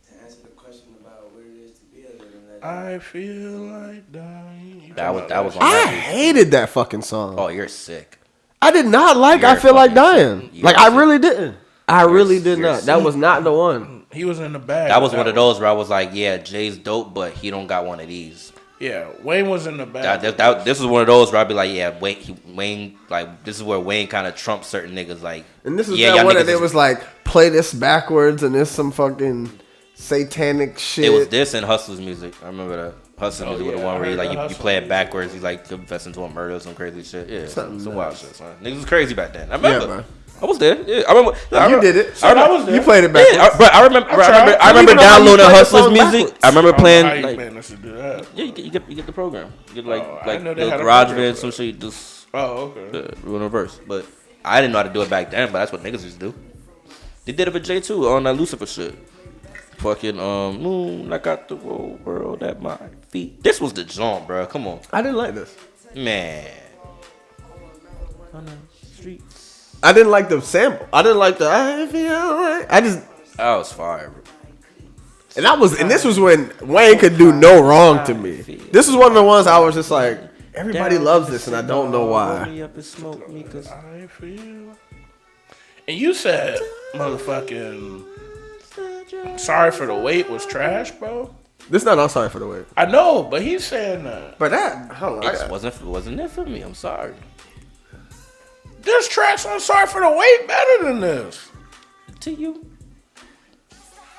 to answer the question about what it is to be a living legend, I feel like dying. You That was talking about on I that. hated that fucking song. Oh, you're sick. I did not like You're I Feel Like fucking Dying. sick. Like, You're I sick. really didn't. I really did you're not. That sick. was not the one. He was in the bag. That was with one of those where I was like, yeah, Jay's dope, but he don't got one of these. Yeah, Wayne was in the bag. This is one of those where I'd be like, yeah, Wayne, like, this is where Wayne kind of trumps certain niggas. Like, And this is yeah, that y'all one niggas that it is- was like, play this backwards and there's some fucking satanic shit. It was this and Hustler's music. I remember that. Hustler's music was the yeah, one I where heard like the you Hustler play it music. backwards. He's like confessing to a murder or some crazy shit. Yeah, Something some wild nuts. shit, son. Niggas was crazy back then. I remember. bro. I was there. Yeah, I remember. You did it. I was there. You played it backwards. Yeah, I remember. I tried. remember even know how you downloading play the Hustler's song music. backwards. I remember I don't playing know how you like managed to do that. yeah, you get the program. You get like Oh, I like didn't know the they had a garage program band for some that. shit. You just Oh, okay. reverse. But I didn't know how to do it back then. But that's what niggas used to do. They did it for J too on that Lucifer shit. Fucking moon, I got the whole world at my feet. This was the jaunt, bro. Come on, I didn't like this. man. On the streets. I didn't like the sample. I didn't like the I feel like. I just That was fire, bro. and this was when Wayne could do no wrong to me. This was one of the ones I was just like, everybody loves this and I don't know Roll why. me up and smoke me 'cause I feel. And you said, motherfucking, Sorry for the Wait was trash, bro. This not I'm sorry for the wait. I know, but he's saying that. But that hold on. it just wasn't it for me. I'm sorry. There's tracks on Sorry for the Wait better than this. To you.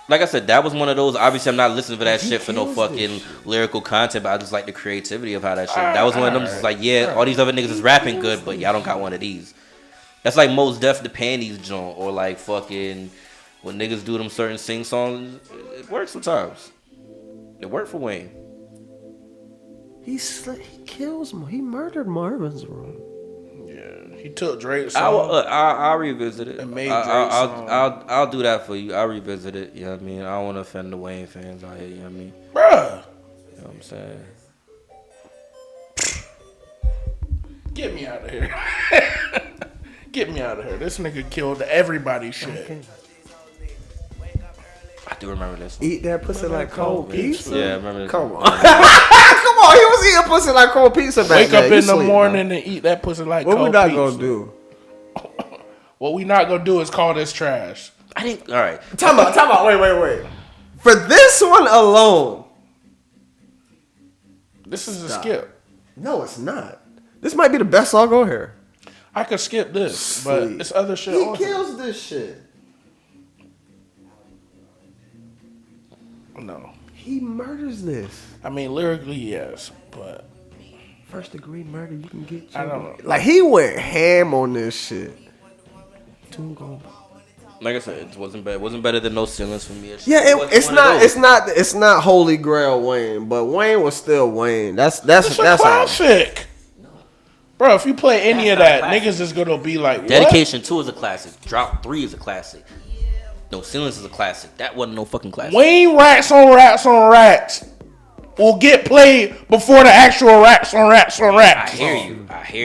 Like I said, that was one of those. Obviously, I'm not listening for that shit for no fucking lyrical content, but I just like the creativity of how that shit. That was one of them. Just like, yeah, all these other niggas is rapping good, but y'all don't got one of these. That's like Mos Def the Panties joint, or like fucking when niggas do them certain sing songs. It works sometimes. It worked for Wayne. He kills he murdered Marvin's room. Yeah, he took Drake's I'll song. revisit it. And made I'll do that for you. I'll revisit it. You know what I mean? I don't want to offend the Wayne fans out here. You know what I mean? Bruh, You know what I'm saying? get me out of here. Get me out of here. This nigga killed everybody's shit. I do remember this one. Eat that pussy like cold pizza. Yeah, I remember this. Come on. Come on, he was eating pussy like cold pizza back Wake then. up You in the sleep, morning and eat that pussy like bro. What we cold not pizza. gonna do? What we not gonna do is call this trash. I didn't. All right. Time out. Wait. For this one alone. This is a skip. No, it's not. This might be the best song on here. I could skip this, but Sleep. it's other shit He on here. kills this shit. No. He murders this. I mean, lyrically, yes, but First degree murder, you can get. I don't know. Like he went ham on this shit. Like I said, it wasn't bad. It wasn't better than No Ceilings for me. Yeah, wasn't it's one of not. those. It's not Holy Grail Wayne, but Wayne was still Wayne. That's it's a how. classic. Bro, if you play any of That's that, not niggas is gonna be like, what? Dedication 2 is a classic. Drop 3 is a classic. No Ceilings is a classic. That wasn't no fucking classic. Wayne racks on racks on racks will get played before the actual racks on racks on I racks. hear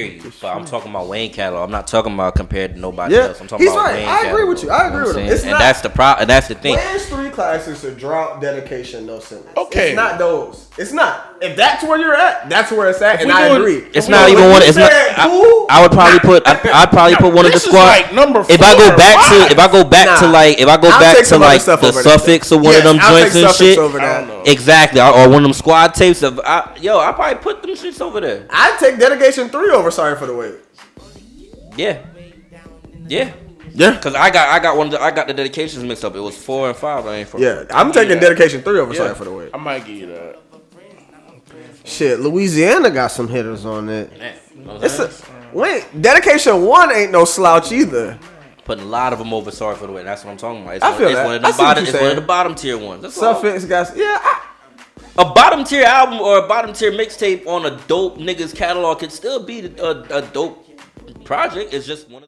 you. But I'm talking about Wayne catalog. I'm not talking about compared to nobody Yeah, else. I'm talking he's about right. Wayne I agree catalog, with you. I agree know with what him. I'm It's saying? not- And that's the thing. Wayne's 3 classics are Drop, Dedication, No Sentence. Okay. It's not those. It's not. If that's where you're at, that's where it's at, and we I doing- agree. It's We not don't even let one. you It's not. say cool. I would probably put. I'd probably put one of the This is squad. like number If I go 4 or back 5. to, if I go back to Nah. like, if I go I'll back take to some other like stuff the over that. suffix or one Yes, of them I'll take joints and Suffix shit. over that. I don't know. Exactly, or one of them squad tapes. Of I probably put them shits over there. I'd take Dedication 3 over Sorry for the Wait. Yeah. Yeah. Cause I got the dedications mixed up. It was 4 and 5. I ain't for. Yeah, I'm taking Dedication 3 over Yeah, Sorry for the Wait. I might give you that. Shit, Louisiana got some hitters on it. Man, you know what I'm It's saying? wait, Dedication 1 ain't no slouch either. Putting a lot of them over. Sorry for the wait. That's what I'm talking about. It's I one, feel it's that. one of I the see what bottom. you're It's one of saying. the bottom tier ones. That's all. Suffix got, yeah, A bottom tier album or a bottom tier mixtape on a dope nigga's catalog could still be a dope project. It's just one of